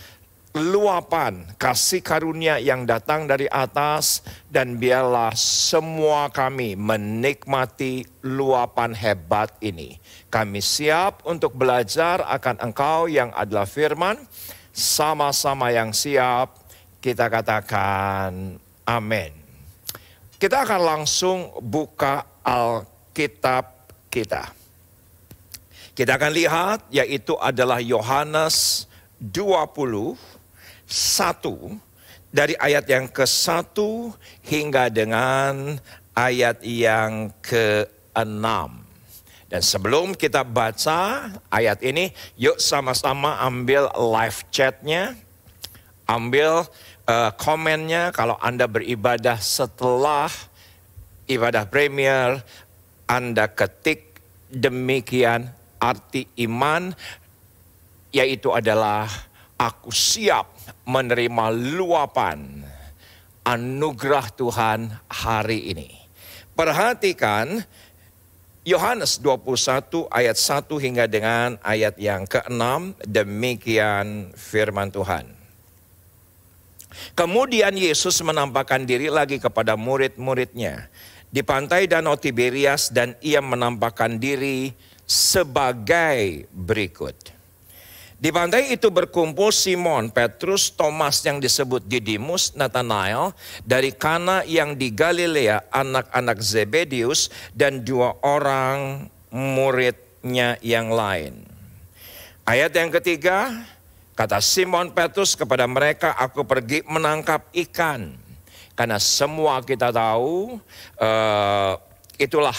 Speaker 7: luapan kasih karunia yang datang dari atas, dan biarlah semua kami menikmati luapan hebat ini. Kami siap untuk belajar akan Engkau yang adalah firman. Sama-sama yang siap, kita katakan amin. Kita akan langsung buka Alkitab kita. Kita akan lihat, yaitu adalah Yohanes 21 dari ayat yang ke-1 hingga dengan ayat yang ke-6. Dan sebelum kita baca ayat ini, yuk sama-sama ambil live chatnya, ambil komennya. Kalau Anda beribadah setelah ibadah premier, Anda ketik demikian arti iman, yaitu adalah aku siap menerima luapan anugerah Tuhan hari ini. Perhatikan Yohanes 21 ayat 1 hingga dengan ayat yang ke-6, demikian firman Tuhan. Kemudian Yesus menampakkan diri lagi kepada murid-muridnya di pantai Danau Tiberias, dan ia menampakkan diri sebagai berikut. Di pantai itu berkumpul Simon, Petrus, Thomas yang disebut Didimus, Nathanael dari Kana yang di Galilea, anak-anak Zebedius, dan 2 orang muridnya yang lain. Ayat yang ketiga, kata Simon Petrus kepada mereka, aku pergi menangkap ikan. Karena semua kita tahu itulah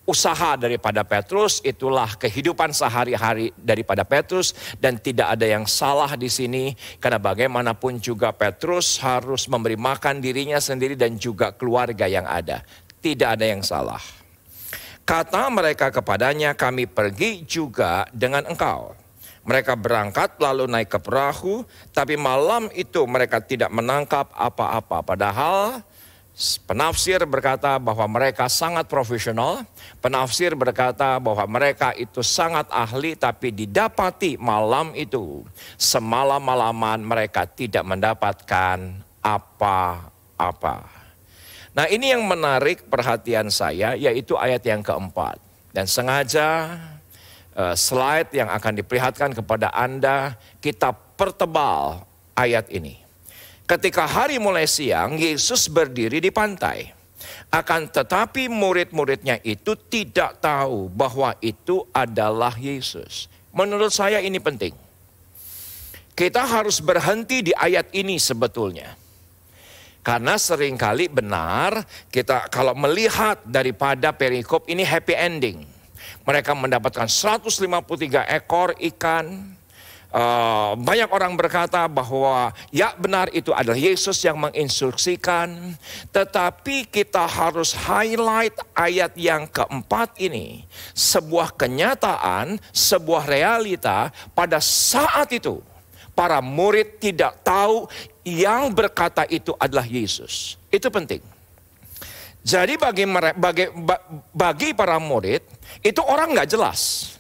Speaker 7: usaha daripada Petrus, itulah kehidupan sehari-hari daripada Petrus, dan tidak ada yang salah di sini karena bagaimanapun juga Petrus harus memberi makan dirinya sendiri dan juga keluarga yang ada. Tidak ada yang salah. Kata mereka kepadanya, kami pergi juga dengan engkau. Mereka berangkat lalu naik ke perahu, tapi malam itu mereka tidak menangkap apa-apa. Padahal penafsir berkata bahwa mereka sangat profesional. Penafsir berkata bahwa mereka itu sangat ahli, tapi didapati malam itu, semalam-malaman mereka tidak mendapatkan apa-apa. Nah, ini yang menarik perhatian saya, yaitu ayat yang keempat. Dan sengaja slide yang akan diperlihatkan kepada Anda, kita pertebal ayat ini. Ketika hari mulai siang, Yesus berdiri di pantai. Akan tetapi murid-muridnya itu tidak tahu bahwa itu adalah Yesus. Menurut saya ini penting. Kita harus berhenti di ayat ini sebetulnya. Karena seringkali benar kita kalau melihat daripada perikop ini happy ending. Mereka mendapatkan 153 ekor ikan. Banyak orang berkata bahwa ya benar itu adalah Yesus yang menginstruksikan. Tetapi kita harus highlight ayat yang keempat ini. Sebuah kenyataan, sebuah realita pada saat itu. Para murid tidak tahu yang berkata itu adalah Yesus. Itu penting. Jadi bagi para murid itu orang nggak jelas.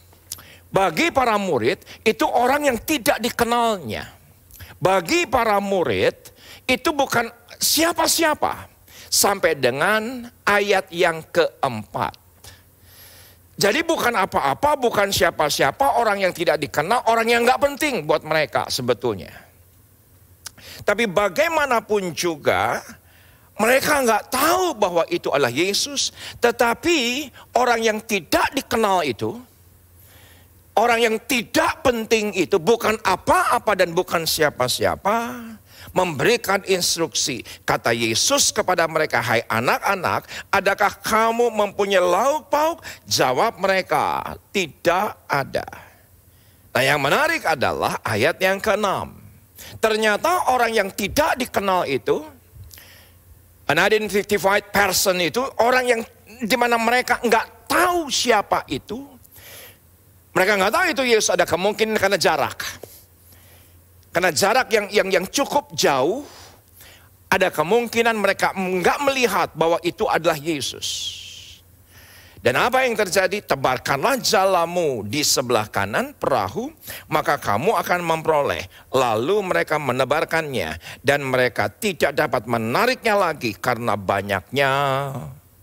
Speaker 7: Bagi para murid itu orang yang tidak dikenalnya. Bagi para murid itu bukan siapa-siapa. Sampai dengan ayat yang keempat. Jadi bukan apa-apa, bukan siapa-siapa, orang yang tidak dikenal, orang yang nggak penting buat mereka sebetulnya. Tapi bagaimanapun juga mereka nggak tahu bahwa itu adalah Yesus. Tetapi orang yang tidak dikenal itu, orang yang tidak penting itu, bukan apa-apa dan bukan siapa-siapa, memberikan instruksi. Kata Yesus kepada mereka, hai anak-anak, adakah kamu mempunyai lauk pauk? Jawab mereka, tidak ada. Nah, yang menarik adalah ayat yang ke-6. Ternyata orang yang tidak dikenal itu, unidentified person itu, orang yang dimana mereka nggak tahu siapa itu. Mereka nggak tahu itu Yesus, ada kemungkinan karena jarak. Karena jarak yang cukup jauh, ada kemungkinan mereka nggak melihat bahwa itu adalah Yesus. Dan apa yang terjadi? Tebarkanlah jalamu di sebelah kanan perahu, maka kamu akan memperoleh. Lalu mereka menebarkannya, dan mereka tidak dapat menariknya lagi karena banyaknya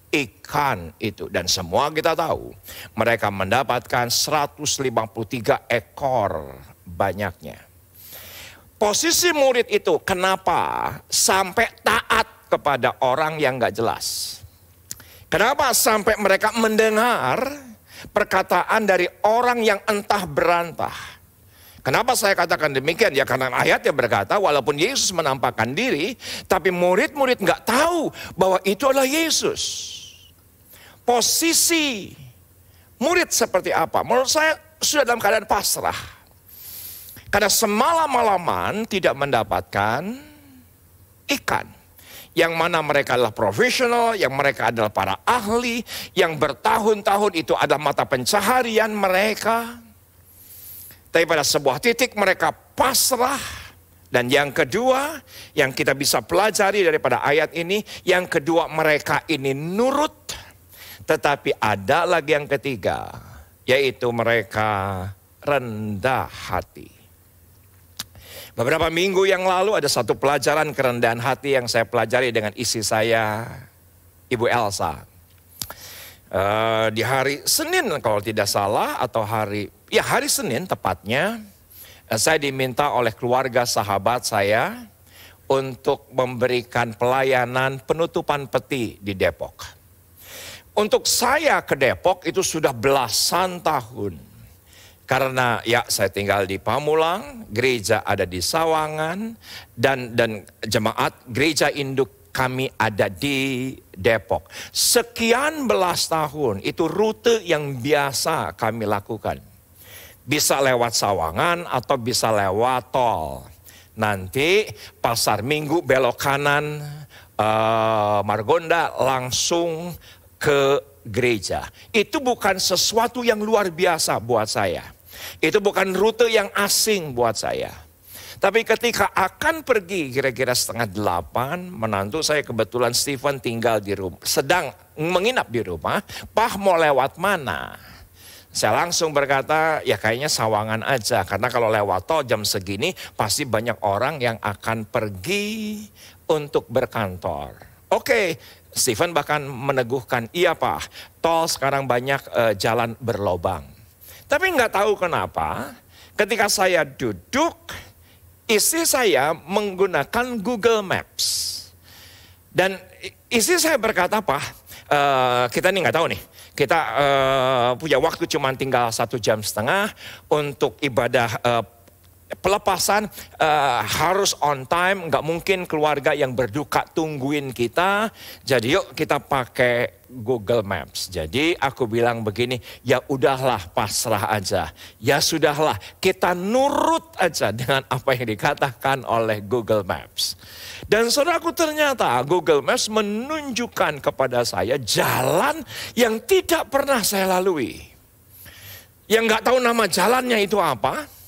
Speaker 7: ikan itu. Dan semua kita tahu, mereka mendapatkan 153 ekor banyaknya. Posisi murid itu kenapa sampai taat kepada orang yang gak jelas? Kenapa sampai mereka mendengar perkataan dari orang yang entah berantah? Kenapa saya katakan demikian? Ya karena ayatnya berkata walaupun Yesus menampakkan diri, tapi murid-murid nggak tahu bahwa itu adalah Yesus. Posisi murid seperti apa? Menurut saya sudah dalam keadaan pasrah. Karena semalam-malaman tidak mendapatkan ikan. Yang mana mereka adalah profesional, yang mereka adalah para ahli, yang bertahun-tahun itu adalah mata pencaharian mereka. Tapi pada sebuah titik mereka pasrah. Dan yang kedua, yang kita bisa pelajari daripada ayat ini, yang kedua mereka ini nurut. Tetapi ada lagi yang ketiga, yaitu mereka rendah hati. Beberapa minggu yang lalu ada satu pelajaran kerendahan hati yang saya pelajari dengan istri saya, Ibu Elsa. Di hari Senin kalau tidak salah, atau hari Senin tepatnya, saya diminta oleh keluarga sahabat saya untuk memberikan pelayanan penutupan peti di Depok. Untuk saya ke Depok itu sudah belasan tahun. Karena ya saya tinggal di Pamulang, gereja ada di Sawangan, dan jemaat gereja induk kami ada di Depok. Sekian belas tahun itu rute yang biasa kami lakukan. Bisa lewat Sawangan atau bisa lewat tol. Nanti pasar Minggu belok kanan, Margonda langsung ke gereja. Itu bukan sesuatu yang luar biasa buat saya. Itu bukan rute yang asing buat saya. Tapi ketika akan pergi kira-kira 7:30, menantu saya kebetulan Stephen tinggal di rumah, sedang menginap di rumah. Pah mau lewat mana? Saya langsung berkata, ya kayaknya Sawangan aja. Karena kalau lewat tol jam segini pasti banyak orang yang akan pergi untuk berkantor. Oke, Stephen bahkan meneguhkan, iya Pak, tol sekarang banyak jalan berlobang. Tapi nggak tahu kenapa, ketika saya duduk, istri saya menggunakan Google Maps. Dan istri saya berkata, Pak, kita nih nggak tahu nih, kita punya waktu cuma tinggal 1,5 jam untuk ibadah pelepasan, harus on time, nggak mungkin keluarga yang berduka tungguin kita. Jadi yuk kita pakai Google Maps. Jadi aku bilang begini, ya udahlah pasrah aja. Ya sudahlah kita nurut aja dengan apa yang dikatakan oleh Google Maps. Dan saudaraku ternyata Google Maps menunjukkan kepada saya jalan yang tidak pernah saya lalui. Yang nggak tahu nama jalannya itu apa.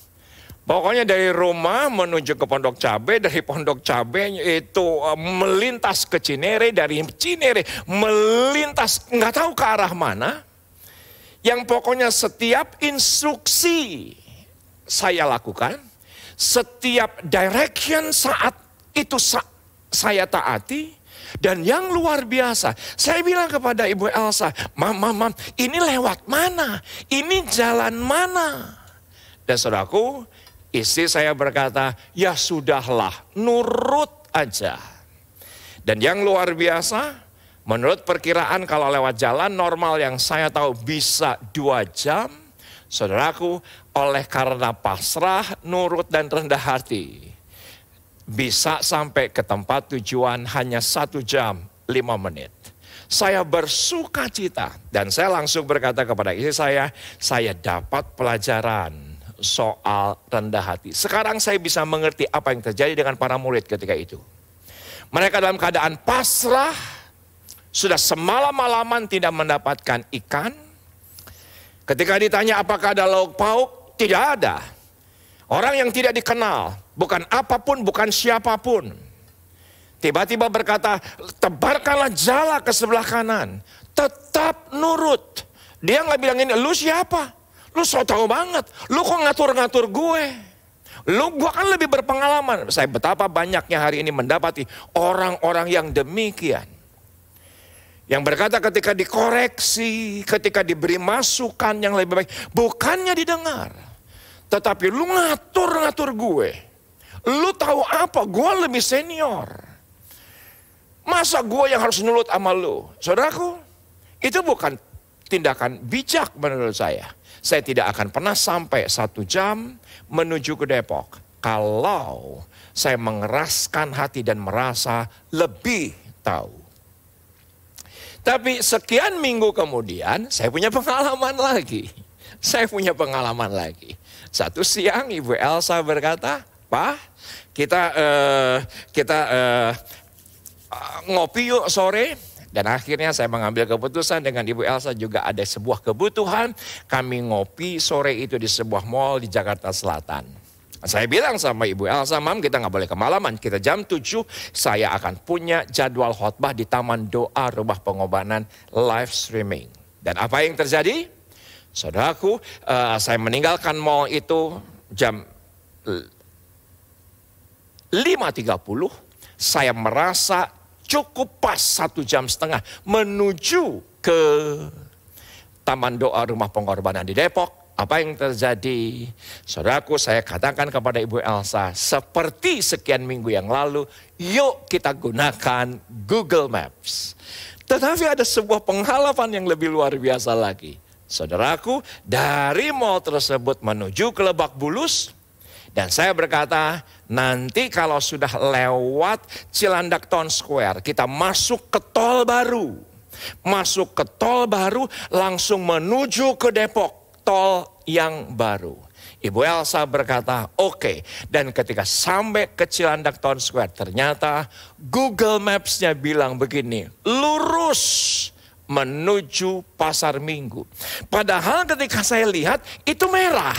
Speaker 7: Pokoknya dari rumah menuju ke Pondok Cabe, dari Pondok Cabe itu melintas ke Cinere, dari Cinere melintas nggak tahu ke arah mana. Yang pokoknya setiap instruksi saya lakukan, setiap direction saat itu saya taati. Dan yang luar biasa, saya bilang kepada Ibu Elsa, Mam, ini lewat mana? Ini jalan mana? Dan saudaraku, istri saya berkata, ya sudahlah, nurut aja. Dan yang luar biasa, menurut perkiraan kalau lewat jalan normal yang saya tahu bisa 2 jam, saudaraku, oleh karena pasrah, nurut dan rendah hati, bisa sampai ke tempat tujuan hanya 1 jam 5 menit. Saya bersuka cita dan saya langsung berkata kepada istri saya dapat pelajaran. soal rendah hati. Sekarang saya bisa mengerti apa yang terjadi dengan para murid ketika itu. Mereka dalam keadaan pasrah, sudah semalam-malaman tidak mendapatkan ikan. Ketika ditanya apakah ada lauk pauk, tidak ada. Orang yang tidak dikenal, bukan apapun, bukan siapapun. Tiba-tiba berkata, tebarkanlah jala ke sebelah kanan. Tetap nurut. Dia nggak bilang ini, lu siapa? Lu so tau banget, lu kok ngatur-ngatur gue. Gue kan lebih berpengalaman. Saya betapa banyaknya hari ini mendapati orang-orang yang demikian. Yang berkata ketika dikoreksi, ketika diberi masukan yang lebih baik, bukannya didengar. Tetapi lu ngatur-ngatur gue. Lu tahu apa? Gue lebih senior. Masa gue yang harus nurut sama lu? Saudaraku, itu bukan tindakan bijak menurut saya. Saya tidak akan pernah sampai 1 jam menuju ke Depok kalau saya mengeraskan hati dan merasa lebih tahu. Tapi sekian minggu kemudian saya punya pengalaman lagi. Satu siang Ibu Elsa berkata, Pak, kita ngopi yuk sore. Dan akhirnya saya mengambil keputusan dengan Ibu Elsa juga ada sebuah kebutuhan. Kami ngopi sore itu di sebuah mall di Jakarta Selatan. Saya bilang sama Ibu Elsa, Mam kita nggak boleh kemalaman. Kita jam 7 saya akan punya jadwal khotbah di Taman Doa Rumah Pengobanan live streaming. Dan apa yang terjadi? Saudaraku, saya meninggalkan mall itu jam 5.30. Saya merasa cukup pas 1,5 jam menuju ke Taman Doa Rumah Pengorbanan di Depok. Apa yang terjadi? Saudaraku, saya katakan kepada Ibu Elsa, seperti sekian minggu yang lalu, yuk kita gunakan Google Maps. Tetapi ada sebuah pengalaman yang lebih luar biasa lagi. Saudaraku, dari mall tersebut menuju ke Lebak Bulus, dan saya berkata, nanti kalau sudah lewat Cilandak Town Square, kita masuk ke tol baru. Masuk ke tol baru, langsung menuju ke Depok, tol yang baru. Ibu Elsa berkata, oke. Dan ketika sampai ke Cilandak Town Square, ternyata Google Maps-nya bilang begini, lurus menuju Pasar Minggu. Padahal ketika saya lihat, itu merah.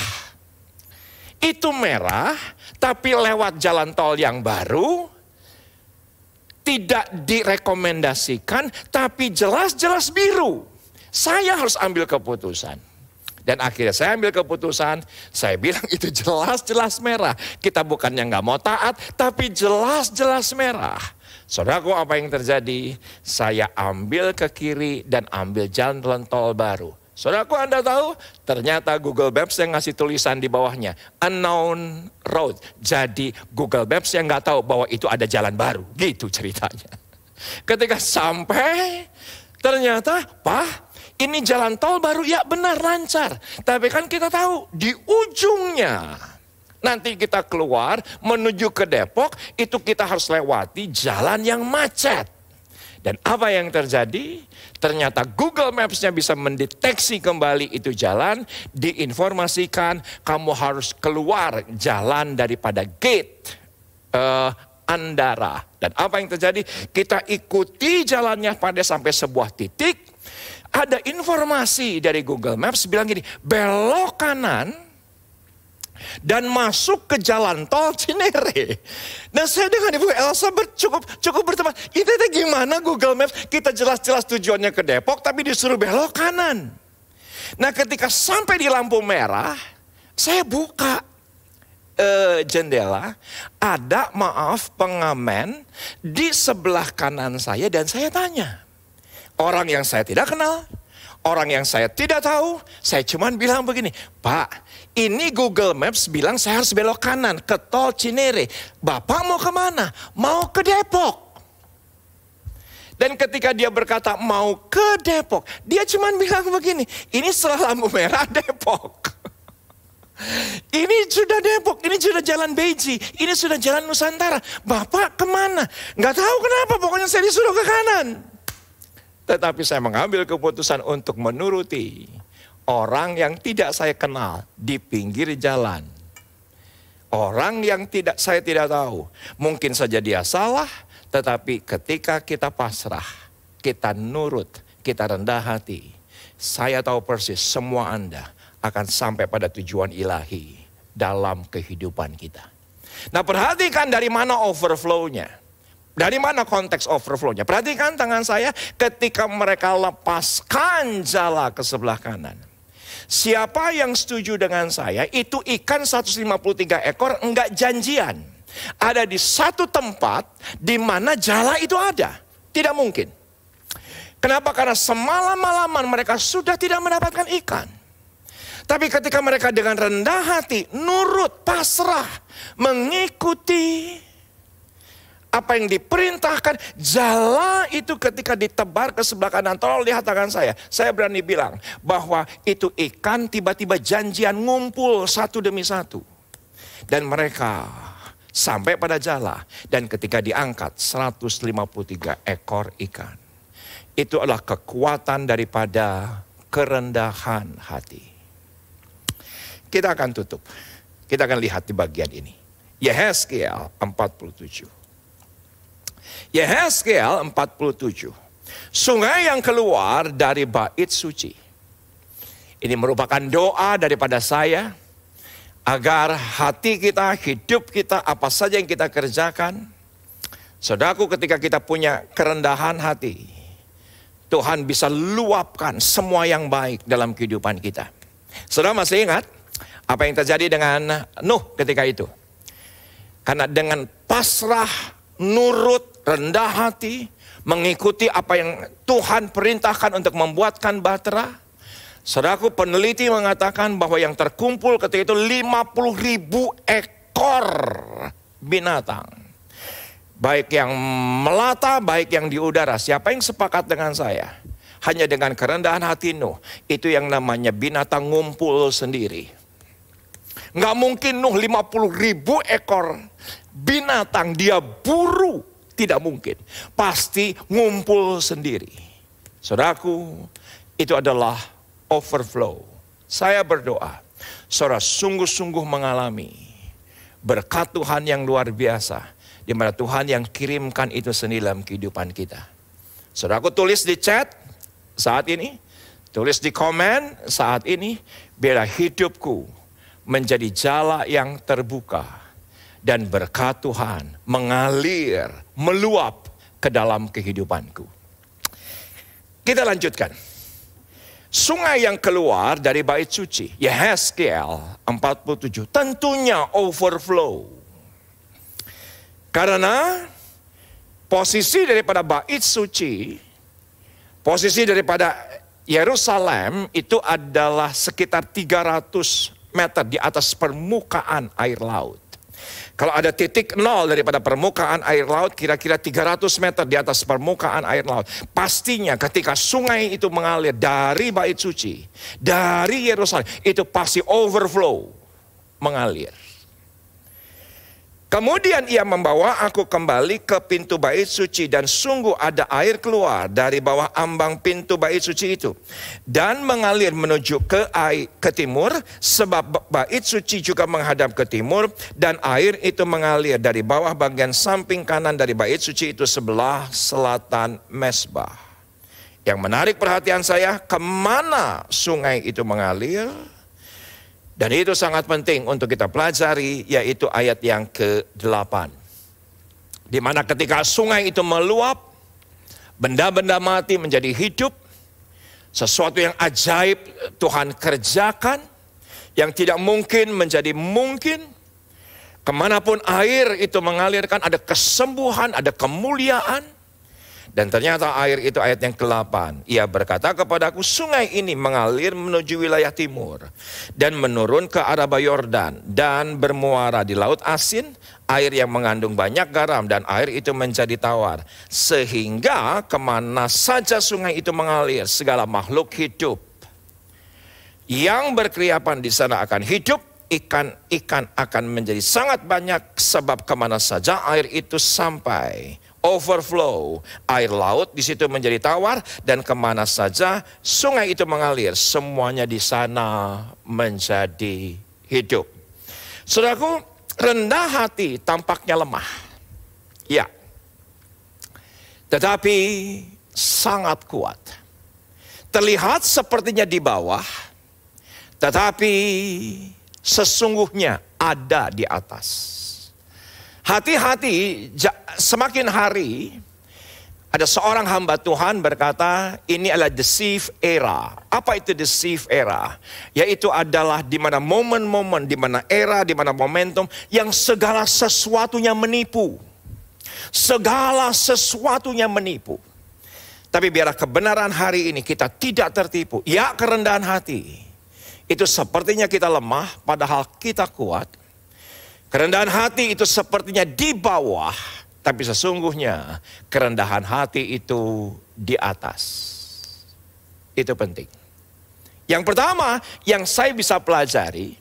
Speaker 7: Itu merah, tapi lewat jalan tol yang baru, tidak direkomendasikan, tapi jelas-jelas biru. Saya harus ambil keputusan. Dan akhirnya saya ambil keputusan, saya bilang itu jelas-jelas merah. Kita bukannya nggak mau taat, tapi jelas-jelas merah. Saudaraku, apa yang terjadi? Saya ambil ke kiri dan ambil jalan tol baru. Saudaraku, Anda tahu, ternyata Google Maps yang ngasih tulisan di bawahnya, unknown road. Jadi Google Maps yang nggak tahu bahwa itu ada jalan baru, gitu ceritanya. Ketika sampai, ternyata, Pak, ini jalan tol baru, ya benar lancar. Tapi kan kita tahu, di ujungnya, nanti kita keluar menuju ke Depok, itu kita harus lewati jalan yang macet. Dan apa yang terjadi? Ternyata Google Maps-nya bisa mendeteksi kembali itu jalan, diinformasikan kamu harus keluar jalan daripada gate Andara. Dan apa yang terjadi? Kita ikuti jalannya pada sampai sebuah titik, ada informasi dari Google Maps bilang gini, belok kanan, dan masuk ke jalan tol Cinere. Dan saya dengan Ibu Elsa cukup berteman. Itu gimana Google Maps? Kita jelas-jelas tujuannya ke Depok, tapi disuruh belok kanan. Nah, ketika sampai di lampu merah, saya buka jendela. Ada pengamen di sebelah kanan saya, dan saya tanya. Orang yang saya tidak kenal, orang yang saya tidak tahu, saya cuman bilang begini, Pak, ini Google Maps bilang saya harus belok kanan ke tol Cinere. Bapak mau kemana? Mau ke Depok. Dan ketika dia berkata mau ke Depok, dia cuman bilang begini, ini setelah lampu merah Depok. Ini sudah Depok, ini sudah jalan Beji, ini sudah jalan Nusantara. Bapak kemana? Nggak tahu kenapa, pokoknya saya disuruh ke kanan. Tetapi saya mengambil keputusan untuk menuruti orang yang tidak saya kenal di pinggir jalan. Orang yang saya tidak tahu. Mungkin saja dia salah, tetapi ketika kita pasrah, kita nurut, kita rendah hati, saya tahu persis semua Anda akan sampai pada tujuan ilahi dalam kehidupan kita. Nah, perhatikan dari mana overflow-nya. Dari mana konteks overflow-nya. Perhatikan tangan saya ketika mereka lepaskan jala ke sebelah kanan. Siapa yang setuju dengan saya, itu ikan 153 ekor enggak janjian. Ada di satu tempat di mana jala itu ada. Tidak mungkin. Kenapa? Karena semalam-malaman mereka sudah tidak mendapatkan ikan. Tapi ketika mereka dengan rendah hati, nurut, pasrah, mengikuti apa yang diperintahkan, jala itu ketika ditebar ke sebelah kanan. Tolong lihat tangan saya berani bilang bahwa itu ikan tiba-tiba janjian ngumpul satu demi satu. Dan mereka sampai pada jala, dan ketika diangkat 153 ekor ikan. Itu adalah kekuatan daripada kerendahan hati. Kita akan tutup, kita akan lihat di bagian ini. Yehezkiel 47. Yehezkiel 47. Sungai yang keluar dari bait suci. Ini merupakan doa daripada saya agar hati kita, hidup kita, apa saja yang kita kerjakan, saudaraku, ketika kita punya kerendahan hati, Tuhan bisa luapkan semua yang baik dalam kehidupan kita. Saudara masih ingat apa yang terjadi dengan Nuh ketika itu? Karena dengan pasrah, nurut, rendah hati, mengikuti apa yang Tuhan perintahkan untuk membuatkan bahtera. Saudaraku, peneliti mengatakan bahwa yang terkumpul ketika itu 50.000 ekor binatang. Baik yang melata, baik yang di udara. Siapa yang sepakat dengan saya? Hanya dengan kerendahan hati Nuh, itu yang namanya binatang ngumpul sendiri. Nggak mungkin Nuh 50.000 ekor binatang dia buru. Tidak mungkin. Pasti ngumpul sendiri. Saudaraku, itu adalah overflow. Saya berdoa, saudara sungguh-sungguh mengalami berkat Tuhan yang luar biasa, di mana Tuhan yang kirimkan itu sendiri dalam kehidupan kita. Saudaraku, tulis di chat saat ini, tulis di komen saat ini, biar hidupku menjadi jala yang terbuka. Dan berkat Tuhan mengalir, meluap ke dalam kehidupanku. Kita lanjutkan. Sungai yang keluar dari bait suci, Yehezkiel 47, tentunya overflow. Karena posisi daripada bait suci, posisi daripada Yerusalem itu adalah sekitar 300 meter di atas permukaan air laut. Kalau ada titik nol daripada permukaan air laut, kira-kira 300 meter di atas permukaan air laut. Pastinya ketika sungai itu mengalir dari bait suci, dari Yerusalem, itu pasti overflow, mengalir. Kemudian ia membawa aku kembali ke pintu bait suci, dan sungguh ada air keluar dari bawah ambang pintu bait suci itu dan mengalir menuju ke timur, sebab bait suci juga menghadap ke timur, dan air itu mengalir dari bawah bagian samping kanan dari bait suci itu sebelah selatan mezbah. Yang menarik perhatian saya, kemana sungai itu mengalir? Dan itu sangat penting untuk kita pelajari, yaitu ayat yang ke-8. Di mana ketika sungai itu meluap, benda-benda mati menjadi hidup, sesuatu yang ajaib Tuhan kerjakan, yang tidak mungkin menjadi mungkin. Kemanapun air itu mengalirkan, ada kesembuhan, ada kemuliaan. Dan ternyata air itu ayat yang ke-8. Ia berkata kepadaku, sungai ini mengalir menuju wilayah timur dan menurun ke arah Yordan dan bermuara di Laut Asin, air yang mengandung banyak garam, dan air itu menjadi tawar. Sehingga kemana saja sungai itu mengalir, segala makhluk hidup yang berkeriapan di sana akan hidup. Ikan-ikan akan menjadi sangat banyak, sebab kemana saja air itu sampai, overflow. Air laut di situ menjadi tawar dan kemana saja sungai itu mengalir, semuanya di sana menjadi hidup. Saudaraku, rendah hati tampaknya lemah. Ya. Tetapi sangat kuat. Terlihat sepertinya di bawah, tetapi sesungguhnya ada di atas. Hati-hati, semakin hari ada seorang hamba Tuhan berkata ini adalah deceive era. Apa itu deceive era? Yaitu adalah di mana momen-momen, di mana era, di mana momentum yang segala sesuatunya menipu. Segala sesuatunya menipu. Tapi biarlah kebenaran hari ini kita tidak tertipu. Ya, kerendahan hati. Itu sepertinya kita lemah padahal kita kuat. Kerendahan hati itu sepertinya di bawah, tapi sesungguhnya kerendahan hati itu di atas. Itu penting. Yang pertama yang saya bisa pelajari,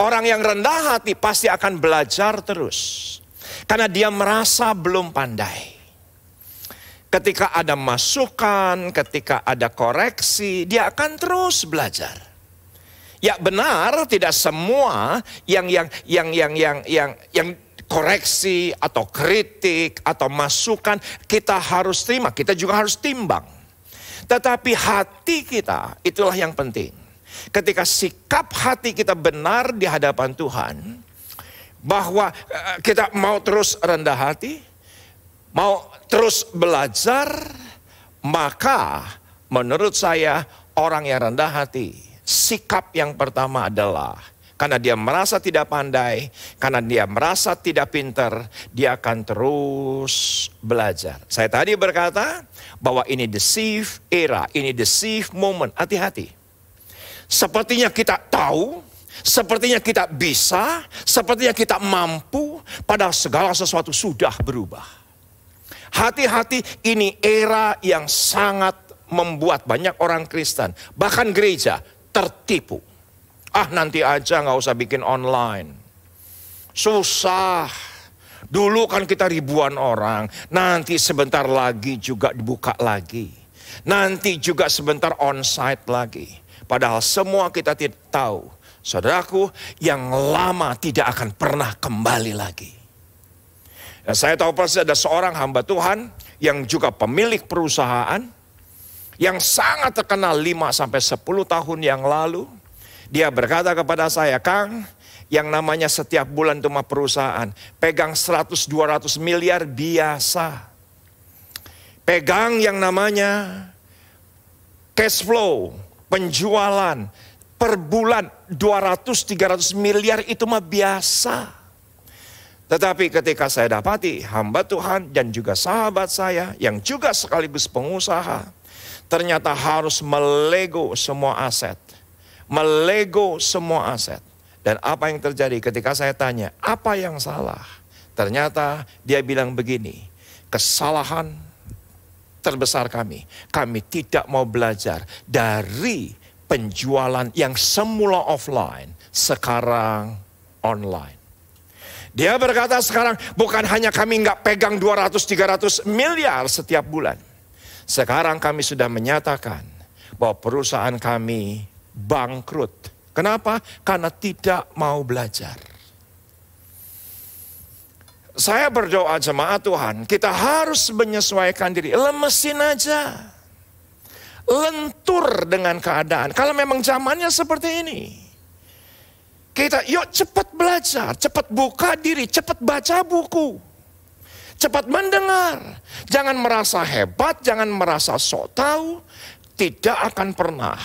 Speaker 7: orang yang rendah hati pasti akan belajar terus. Karena dia merasa belum pandai. Ketika ada masukan, ketika ada koreksi, dia akan terus belajar. Ya benar, tidak semua yang koreksi atau kritik atau masukan kita harus terima, kita juga harus timbang. Tetapi hati kita itulah yang penting. Ketika sikap hati kita benar di hadapan Tuhan, bahwa kita mau terus rendah hati, mau terus belajar, maka menurut saya orang yang rendah hati, sikap yang pertama adalah karena dia merasa tidak pandai, karena dia merasa tidak pintar, dia akan terus belajar. Saya tadi berkata bahwa ini deceive era, ini deceive moment, hati-hati. Sepertinya kita tahu, sepertinya kita bisa, sepertinya kita mampu, padahal segala sesuatu sudah berubah. Hati-hati, ini era yang sangat membuat banyak orang Kristen, bahkan gereja, tertipu. Ah, nanti aja gak usah bikin online. Susah. Dulu kan kita ribuan orang. Nanti sebentar lagi juga dibuka lagi. Nanti juga sebentar onsite lagi. Padahal semua kita tidak tahu. Saudaraku, yang lama tidak akan pernah kembali lagi. Dan saya tahu persis ada seorang hamba Tuhan yang juga pemilik perusahaan, yang sangat terkenal 5-10 tahun yang lalu. Dia berkata kepada saya, Kang, yang namanya setiap bulan cuma perusahaan, pegang 100-200 miliar biasa. Pegang yang namanya cash flow, penjualan, per bulan 200-300 miliar itu mah biasa. Tetapi ketika saya dapati hamba Tuhan dan juga sahabat saya yang juga sekaligus pengusaha, ternyata harus melego semua aset. Melego semua aset. Dan apa yang terjadi ketika saya tanya, apa yang salah? Ternyata dia bilang begini, kesalahan terbesar kami tidak mau belajar dari penjualan yang semula offline, sekarang online. Dia berkata sekarang, bukan hanya kami nggak pegang 200-300 miliar setiap bulan. Sekarang kami sudah menyatakan bahwa perusahaan kami bangkrut. Kenapa? Karena tidak mau belajar. Saya berdoa jemaat Tuhan, kita harus menyesuaikan diri. Lemesin aja. Lentur dengan keadaan. Kalau memang zamannya seperti ini. Kita yuk cepat belajar, cepat buka diri, cepat baca buku. Cepat mendengar. Jangan merasa hebat, jangan merasa sok tahu. Tidak akan pernah.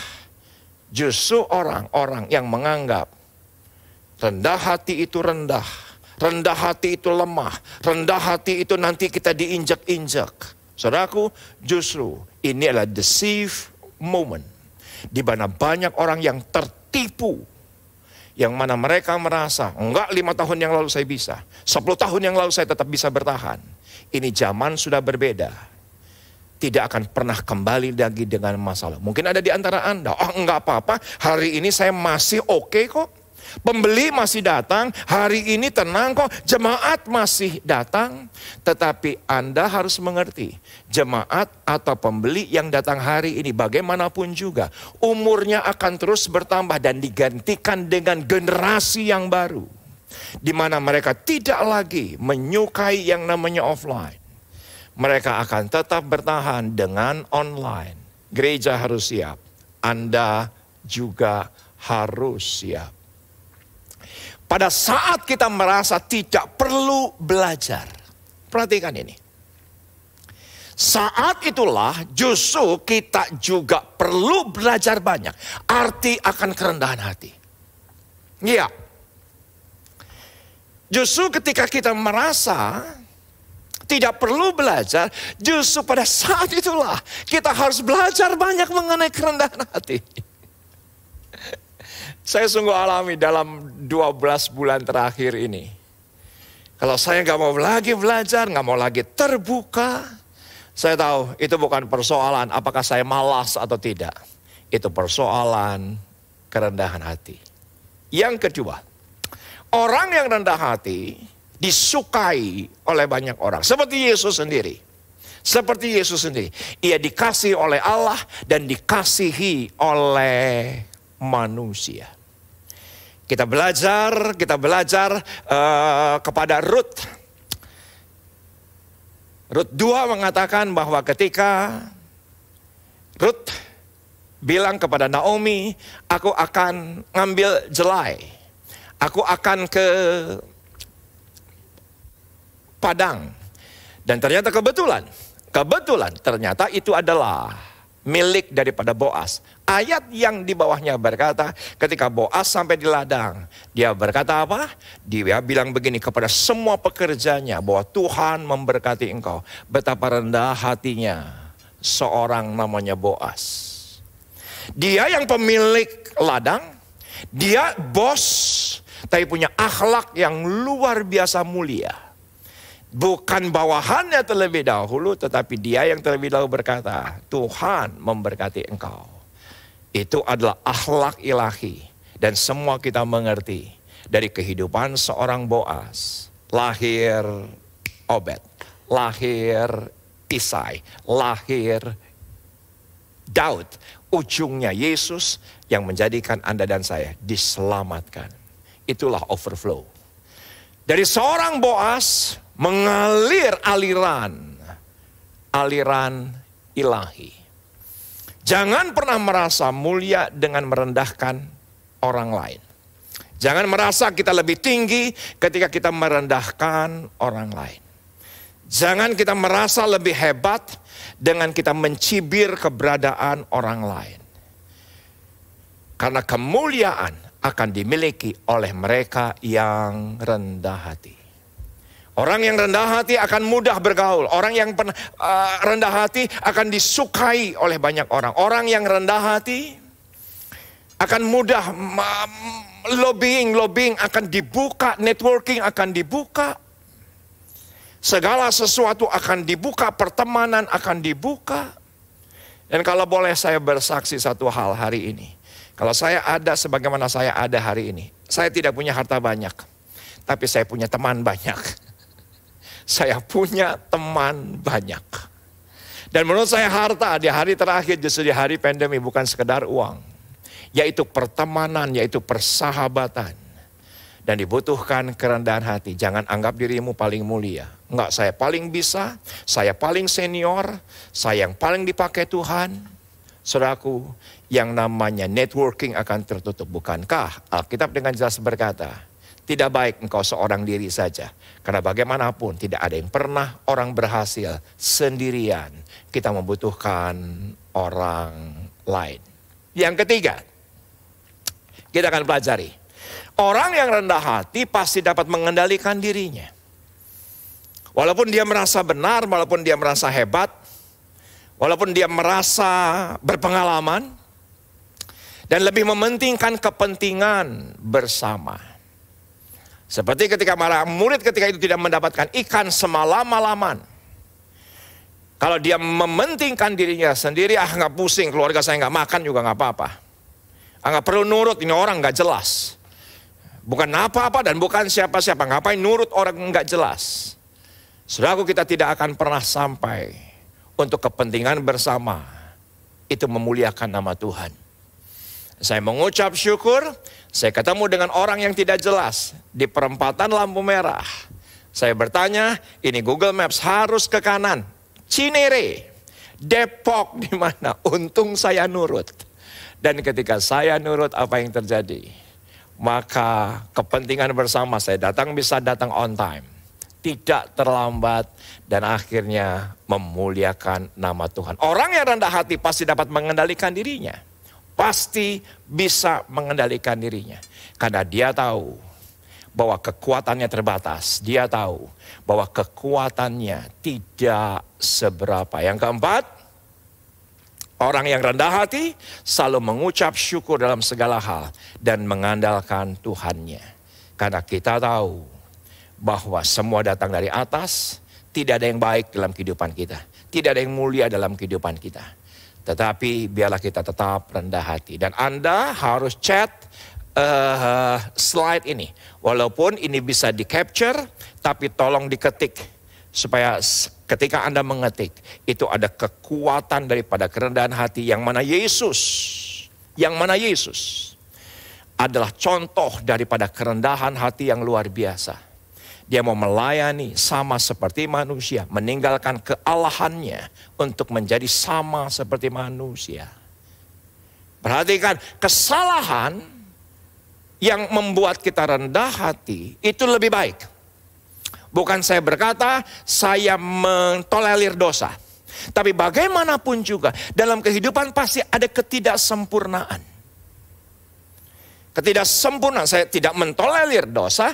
Speaker 7: Justru orang-orang yang menganggap rendah hati itu rendah. Rendah hati itu lemah. Rendah hati itu nanti kita diinjak-injak. Saudaraku, justru ini adalah deceive moment. Di mana banyak orang yang tertipu. Yang mana mereka merasa, enggak 5 tahun yang lalu saya bisa. 10 tahun yang lalu saya tetap bisa bertahan. Ini zaman sudah berbeda. Tidak akan pernah kembali lagi dengan masalah. Mungkin ada di antara Anda, oh enggak apa-apa, hari ini saya masih oke kok. Pembeli masih datang, hari ini tenang kok, jemaat masih datang. Tetapi Anda harus mengerti, jemaat atau pembeli yang datang hari ini bagaimanapun juga, umurnya akan terus bertambah dan digantikan dengan generasi yang baru. Di mana mereka tidak lagi menyukai yang namanya offline. Mereka akan tetap bertahan dengan online. Gereja harus siap, Anda juga harus siap. Pada saat kita merasa tidak perlu belajar. Perhatikan ini. Saat itulah justru kita juga perlu belajar banyak. Arti akan kerendahan hati. Iya. Justru ketika kita merasa tidak perlu belajar, justru pada saat itulah kita harus belajar banyak mengenai kerendahan hati. Saya sungguh alami dalam 12 bulan terakhir ini. Kalau saya gak mau lagi belajar, gak mau lagi terbuka, saya tahu itu bukan persoalan apakah saya malas atau tidak. Itu persoalan kerendahan hati. Yang kedua, orang yang rendah hati disukai oleh banyak orang. Seperti Yesus sendiri. Seperti Yesus sendiri. Ia dikasihi oleh Allah dan dikasihi oleh manusia. Kita belajar kepada Rut. Rut 2 mengatakan bahwa ketika Rut bilang kepada Naomi, aku akan ngambil jelai. Aku akan ke Padang. Dan ternyata kebetulan ternyata itu adalah milik daripada Boas. Ayat yang di bawahnya berkata, ketika Boas sampai di ladang, dia berkata apa? Dia bilang begini kepada semua pekerjanya, bahwa Tuhan memberkati engkau. Betapa rendah hatinya seorang namanya Boas. Dia yang pemilik ladang, dia bos, tapi punya akhlak yang luar biasa mulia. Bukan bawahannya terlebih dahulu, tetapi dia yang terlebih dahulu berkata, Tuhan memberkati engkau. Itu adalah akhlak ilahi. Dan semua kita mengerti dari kehidupan seorang Boas. Lahir Obed, lahir Isai, lahir Daud. Ujungnya Yesus yang menjadikan Anda dan saya diselamatkan. Itulah overflow. Dari seorang Boas mengalir aliran ilahi. Jangan pernah merasa mulia dengan merendahkan orang lain. Jangan merasa kita lebih tinggi ketika kita merendahkan orang lain. Jangan kita merasa lebih hebat dengan kita mencibir keberadaan orang lain. Karena kemuliaan akan dimiliki oleh mereka yang rendah hati. Orang yang rendah hati akan mudah bergaul. Orang yang rendah hati akan disukai oleh banyak orang. Orang yang rendah hati akan mudah lobbying akan dibuka, networking akan dibuka. Segala sesuatu akan dibuka, pertemanan akan dibuka. Dan kalau boleh saya bersaksi satu hal hari ini. Kalau saya ada sebagaimana saya ada hari ini. Saya tidak punya harta banyak. Tapi saya punya teman banyak. Saya punya teman banyak. Dan menurut saya harta di hari terakhir justru di hari pandemi bukan sekedar uang. Yaitu pertemanan, yaitu persahabatan. Dan dibutuhkan kerendahan hati. Jangan anggap dirimu paling mulia. Enggak, saya paling bisa, saya paling senior, saya yang paling dipakai Tuhan. Saudaraku, yang namanya networking akan tertutup. Bukankah Alkitab dengan jelas berkata, tidak baik engkau seorang diri saja. Karena bagaimanapun tidak ada yang pernah orang berhasil sendirian. Kita membutuhkan orang lain. Yang ketiga, kita akan pelajari. Orang yang rendah hati pasti dapat mengendalikan dirinya. Walaupun dia merasa benar, walaupun dia merasa hebat, walaupun dia merasa berpengalaman, dan lebih mementingkan kepentingan bersama. Seperti ketika murid ketika itu tidak mendapatkan ikan semalam-malaman. Kalau dia mementingkan dirinya sendiri, nggak pusing, keluarga saya nggak makan juga nggak apa-apa. Nggak perlu nurut, ini orang nggak jelas. Bukan apa-apa dan bukan siapa-siapa. Ngapain nurut orang enggak jelas. Saudaraku, kita tidak akan pernah sampai untuk kepentingan bersama. Itu memuliakan nama Tuhan. Saya mengucap syukur, saya ketemu dengan orang yang tidak jelas di perempatan lampu merah. Saya bertanya, ini Google Maps harus ke kanan. Cinere, Depok di mana? Untung saya nurut. Dan ketika saya nurut, apa yang terjadi? Maka kepentingan bersama, saya bisa datang on time. Tidak terlambat dan akhirnya memuliakan nama Tuhan. Orang yang rendah hati pasti dapat mengendalikan dirinya. Pasti bisa mengendalikan dirinya. Karena dia tahu bahwa kekuatannya terbatas. Dia tahu bahwa kekuatannya tidak seberapa. Yang keempat, orang yang rendah hati selalu mengucap syukur dalam segala hal dan mengandalkan Tuhannya. Karena kita tahu bahwa semua datang dari atas, tidak ada yang baik dalam kehidupan kita. Tidak ada yang mulia dalam kehidupan kita. Tetapi biarlah kita tetap rendah hati. Dan Anda harus chat slide ini. Walaupun ini bisa di capture, tapi tolong diketik. Supaya ketika Anda mengetik, itu ada kekuatan daripada kerendahan hati yang mana Yesus adalah contoh daripada kerendahan hati yang luar biasa. Dia mau melayani sama seperti manusia, meninggalkan kealahannya untuk menjadi sama seperti manusia. Perhatikan, kesalahan yang membuat kita rendah hati itu lebih baik. Bukan saya berkata saya mentolerir dosa. Tapi bagaimanapun juga dalam kehidupan pasti ada ketidaksempurnaan. Ketidaksempurnaan, saya tidak mentolerir dosa.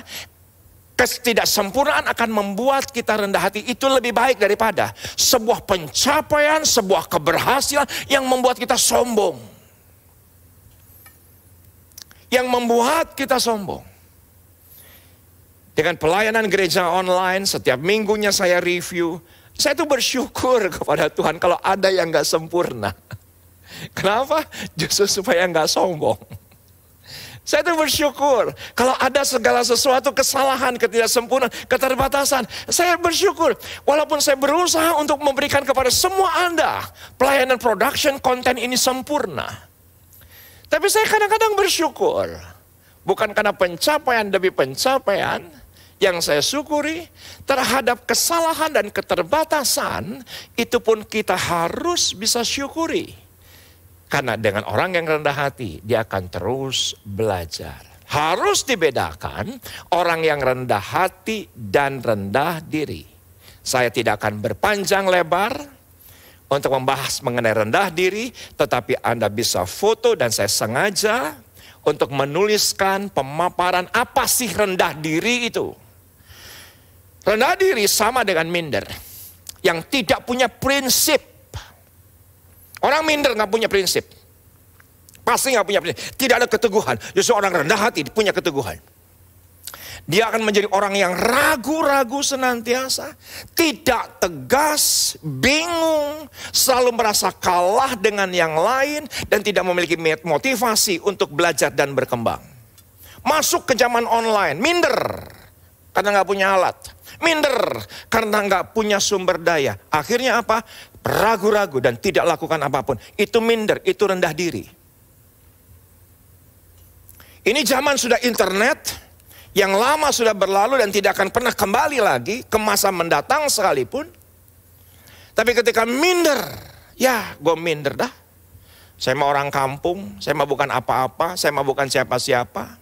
Speaker 7: Ketidaksempurnaan akan membuat kita rendah hati. Itu lebih baik daripada sebuah pencapaian, sebuah keberhasilan yang membuat kita sombong. Yang membuat kita sombong. Dengan pelayanan gereja online, setiap minggunya saya review. Saya tuh bersyukur kepada Tuhan kalau ada yang gak sempurna. Kenapa? Justru supaya gak sombong. Saya tuh bersyukur kalau ada segala sesuatu kesalahan, ketidaksempurnaan, keterbatasan. Saya bersyukur walaupun saya berusaha untuk memberikan kepada semua Anda pelayanan production konten ini sempurna. Tapi saya kadang-kadang bersyukur. Bukan karena pencapaian demi pencapaian yang saya syukuri terhadap kesalahan dan keterbatasan. Itu pun kita harus bisa syukuri. Karena dengan orang yang rendah hati, dia akan terus belajar. Harus dibedakan orang yang rendah hati dan rendah diri. Saya tidak akan berpanjang lebar untuk membahas mengenai rendah diri, tetapi Anda bisa foto dan saya sengaja untuk menuliskan pemaparan apa sih rendah diri itu. Rendah diri sama dengan minder, yang tidak punya prinsip. Orang minder gak punya prinsip. Pasti gak punya prinsip. Tidak ada keteguhan. Justru orang rendah hati punya keteguhan. Dia akan menjadi orang yang ragu-ragu senantiasa. Tidak tegas, bingung. Selalu merasa kalah dengan yang lain. Dan tidak memiliki motivasi untuk belajar dan berkembang. Masuk ke zaman online, minder. Karena gak punya alat. Minder karena gak punya sumber daya. Akhirnya apa? Ragu-ragu dan tidak lakukan apapun. Itu minder, itu rendah diri. Ini zaman sudah internet, yang lama sudah berlalu dan tidak akan pernah kembali lagi ke masa mendatang sekalipun. Tapi ketika minder, ya gue minder dah. Saya mau orang kampung, saya mau bukan apa-apa, saya mau bukan siapa-siapa.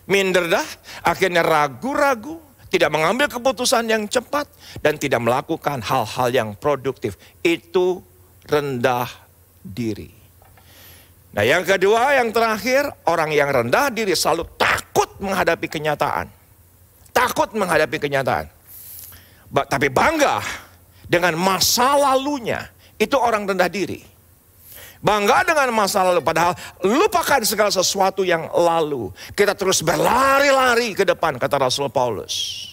Speaker 7: Minder dah, akhirnya ragu-ragu. Tidak mengambil keputusan yang cepat dan tidak melakukan hal-hal yang produktif. Itu rendah diri. Nah yang kedua, yang terakhir, orang yang rendah diri selalu takut menghadapi kenyataan. Takut menghadapi kenyataan. Tapi bangga dengan masa lalunya. Itu orang rendah diri. Bangga dengan masa lalu, padahal lupakan segala sesuatu yang lalu. Kita terus berlari-lari ke depan, kata Rasul Paulus.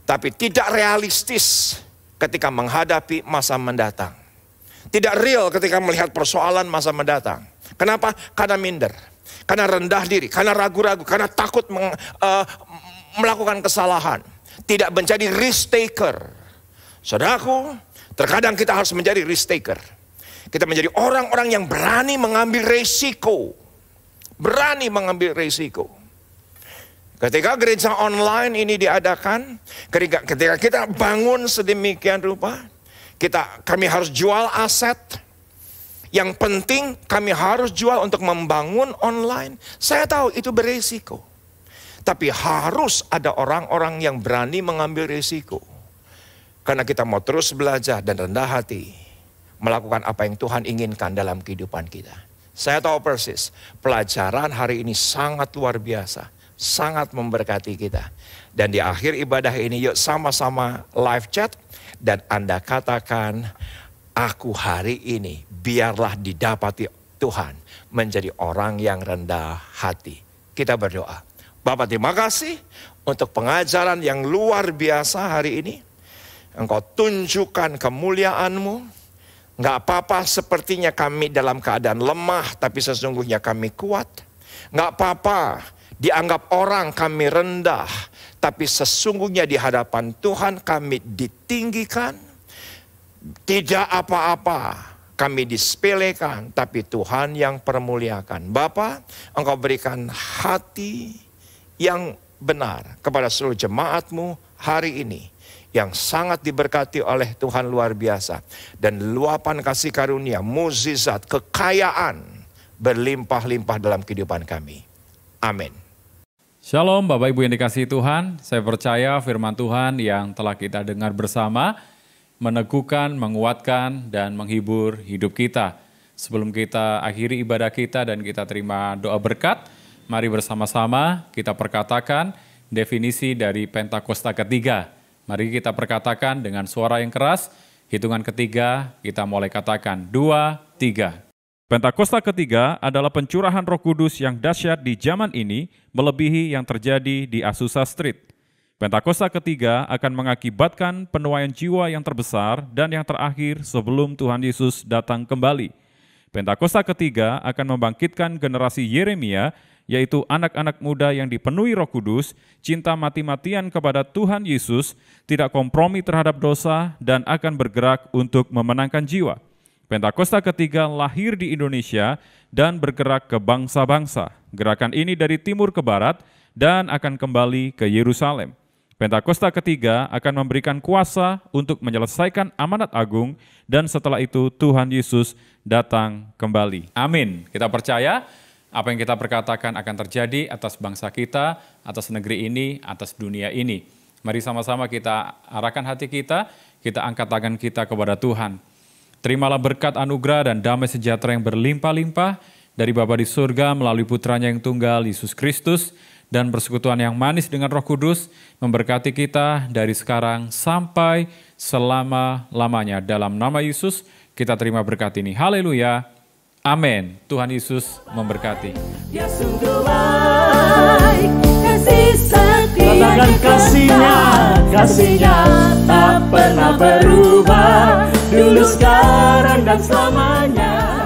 Speaker 7: Tapi tidak realistis ketika menghadapi masa mendatang. Tidak real ketika melihat persoalan masa mendatang. Kenapa? Karena minder. karena rendah diri, karena ragu-ragu, karena takut melakukan kesalahan. Tidak menjadi risk taker. Saudaraku, terkadang kita harus menjadi risk taker. Kita menjadi orang-orang yang berani mengambil resiko. Berani mengambil resiko. Ketika gereja online ini diadakan, ketika kita bangun sedemikian rupa, kami harus jual aset. Yang penting kami harus jual untuk membangun online. Saya tahu itu beresiko. Tapi harus ada orang-orang yang berani mengambil resiko. Karena kita mau terus belajar dan rendah hati. Melakukan apa yang Tuhan inginkan dalam kehidupan kita. Saya tahu persis, pelajaran hari ini sangat luar biasa. Sangat memberkati kita. Dan di akhir ibadah ini yuk sama-sama live chat. Dan Anda katakan, aku hari ini biarlah didapati Tuhan menjadi orang yang rendah hati. Kita berdoa. Bapak, terima kasih untuk pengajaran yang luar biasa hari ini. Engkau tunjukkan kemuliaan-Mu. Nggak apa-apa sepertinya kami dalam keadaan lemah, tapi sesungguhnya kami kuat. Nggak apa-apa dianggap orang kami rendah, tapi sesungguhnya di hadapan Tuhan kami ditinggikan. Tidak apa-apa kami disepelekan, tapi Tuhan yang permuliakan. Bapa, Engkau berikan hati yang benar kepada seluruh jemaat-Mu hari ini. Yang sangat diberkati oleh Tuhan luar biasa. Dan luapan kasih karunia, mukjizat, kekayaan berlimpah-limpah dalam kehidupan kami. Amin.
Speaker 1: Shalom Bapak Ibu yang dikasihi Tuhan. Saya percaya firman Tuhan yang telah kita dengar bersama meneguhkan, menguatkan, dan menghibur hidup kita. Sebelum kita akhiri ibadah kita dan kita terima doa berkat, mari bersama-sama kita perkatakan definisi dari Pentakosta ketiga. Mari kita perkatakan dengan suara yang keras. Hitungan ketiga kita mulai katakan 2, 3. Pentakosta ketiga adalah pencurahan Roh Kudus yang dahsyat di zaman ini melebihi yang terjadi di Azusa Street. Pentakosta ketiga akan mengakibatkan penuaian jiwa yang terbesar dan yang terakhir sebelum Tuhan Yesus datang kembali. Pentakosta ketiga akan membangkitkan generasi Yeremia, yaitu anak-anak muda yang dipenuhi Roh Kudus, cinta mati-matian kepada Tuhan Yesus, tidak kompromi terhadap dosa, dan akan bergerak untuk memenangkan jiwa. Pentakosta ketiga lahir di Indonesia dan bergerak ke bangsa-bangsa. Gerakan ini dari timur ke barat dan akan kembali ke Yerusalem. Pentakosta ketiga akan memberikan kuasa untuk menyelesaikan amanat agung, dan setelah itu Tuhan Yesus datang kembali. Amin. Kita percaya apa yang kita perkatakan akan terjadi atas bangsa kita, atas negeri ini, atas dunia ini. Mari sama-sama kita arahkan hati kita angkat tangan kita kepada Tuhan. Terimalah berkat anugerah dan damai sejahtera yang berlimpah-limpah dari Bapa di surga melalui putranya yang tunggal, Yesus Kristus, dan persekutuan yang manis dengan Roh Kudus memberkati kita dari sekarang sampai selama-lamanya. Dalam nama Yesus kita terima berkat ini. Haleluya. Amin. Tuhan Yesus memberkati.
Speaker 5: Dia sungguh baik, kasih setia.
Speaker 6: Katakan kasihnya tak pernah berubah, dulu, sekarang, dan selamanya.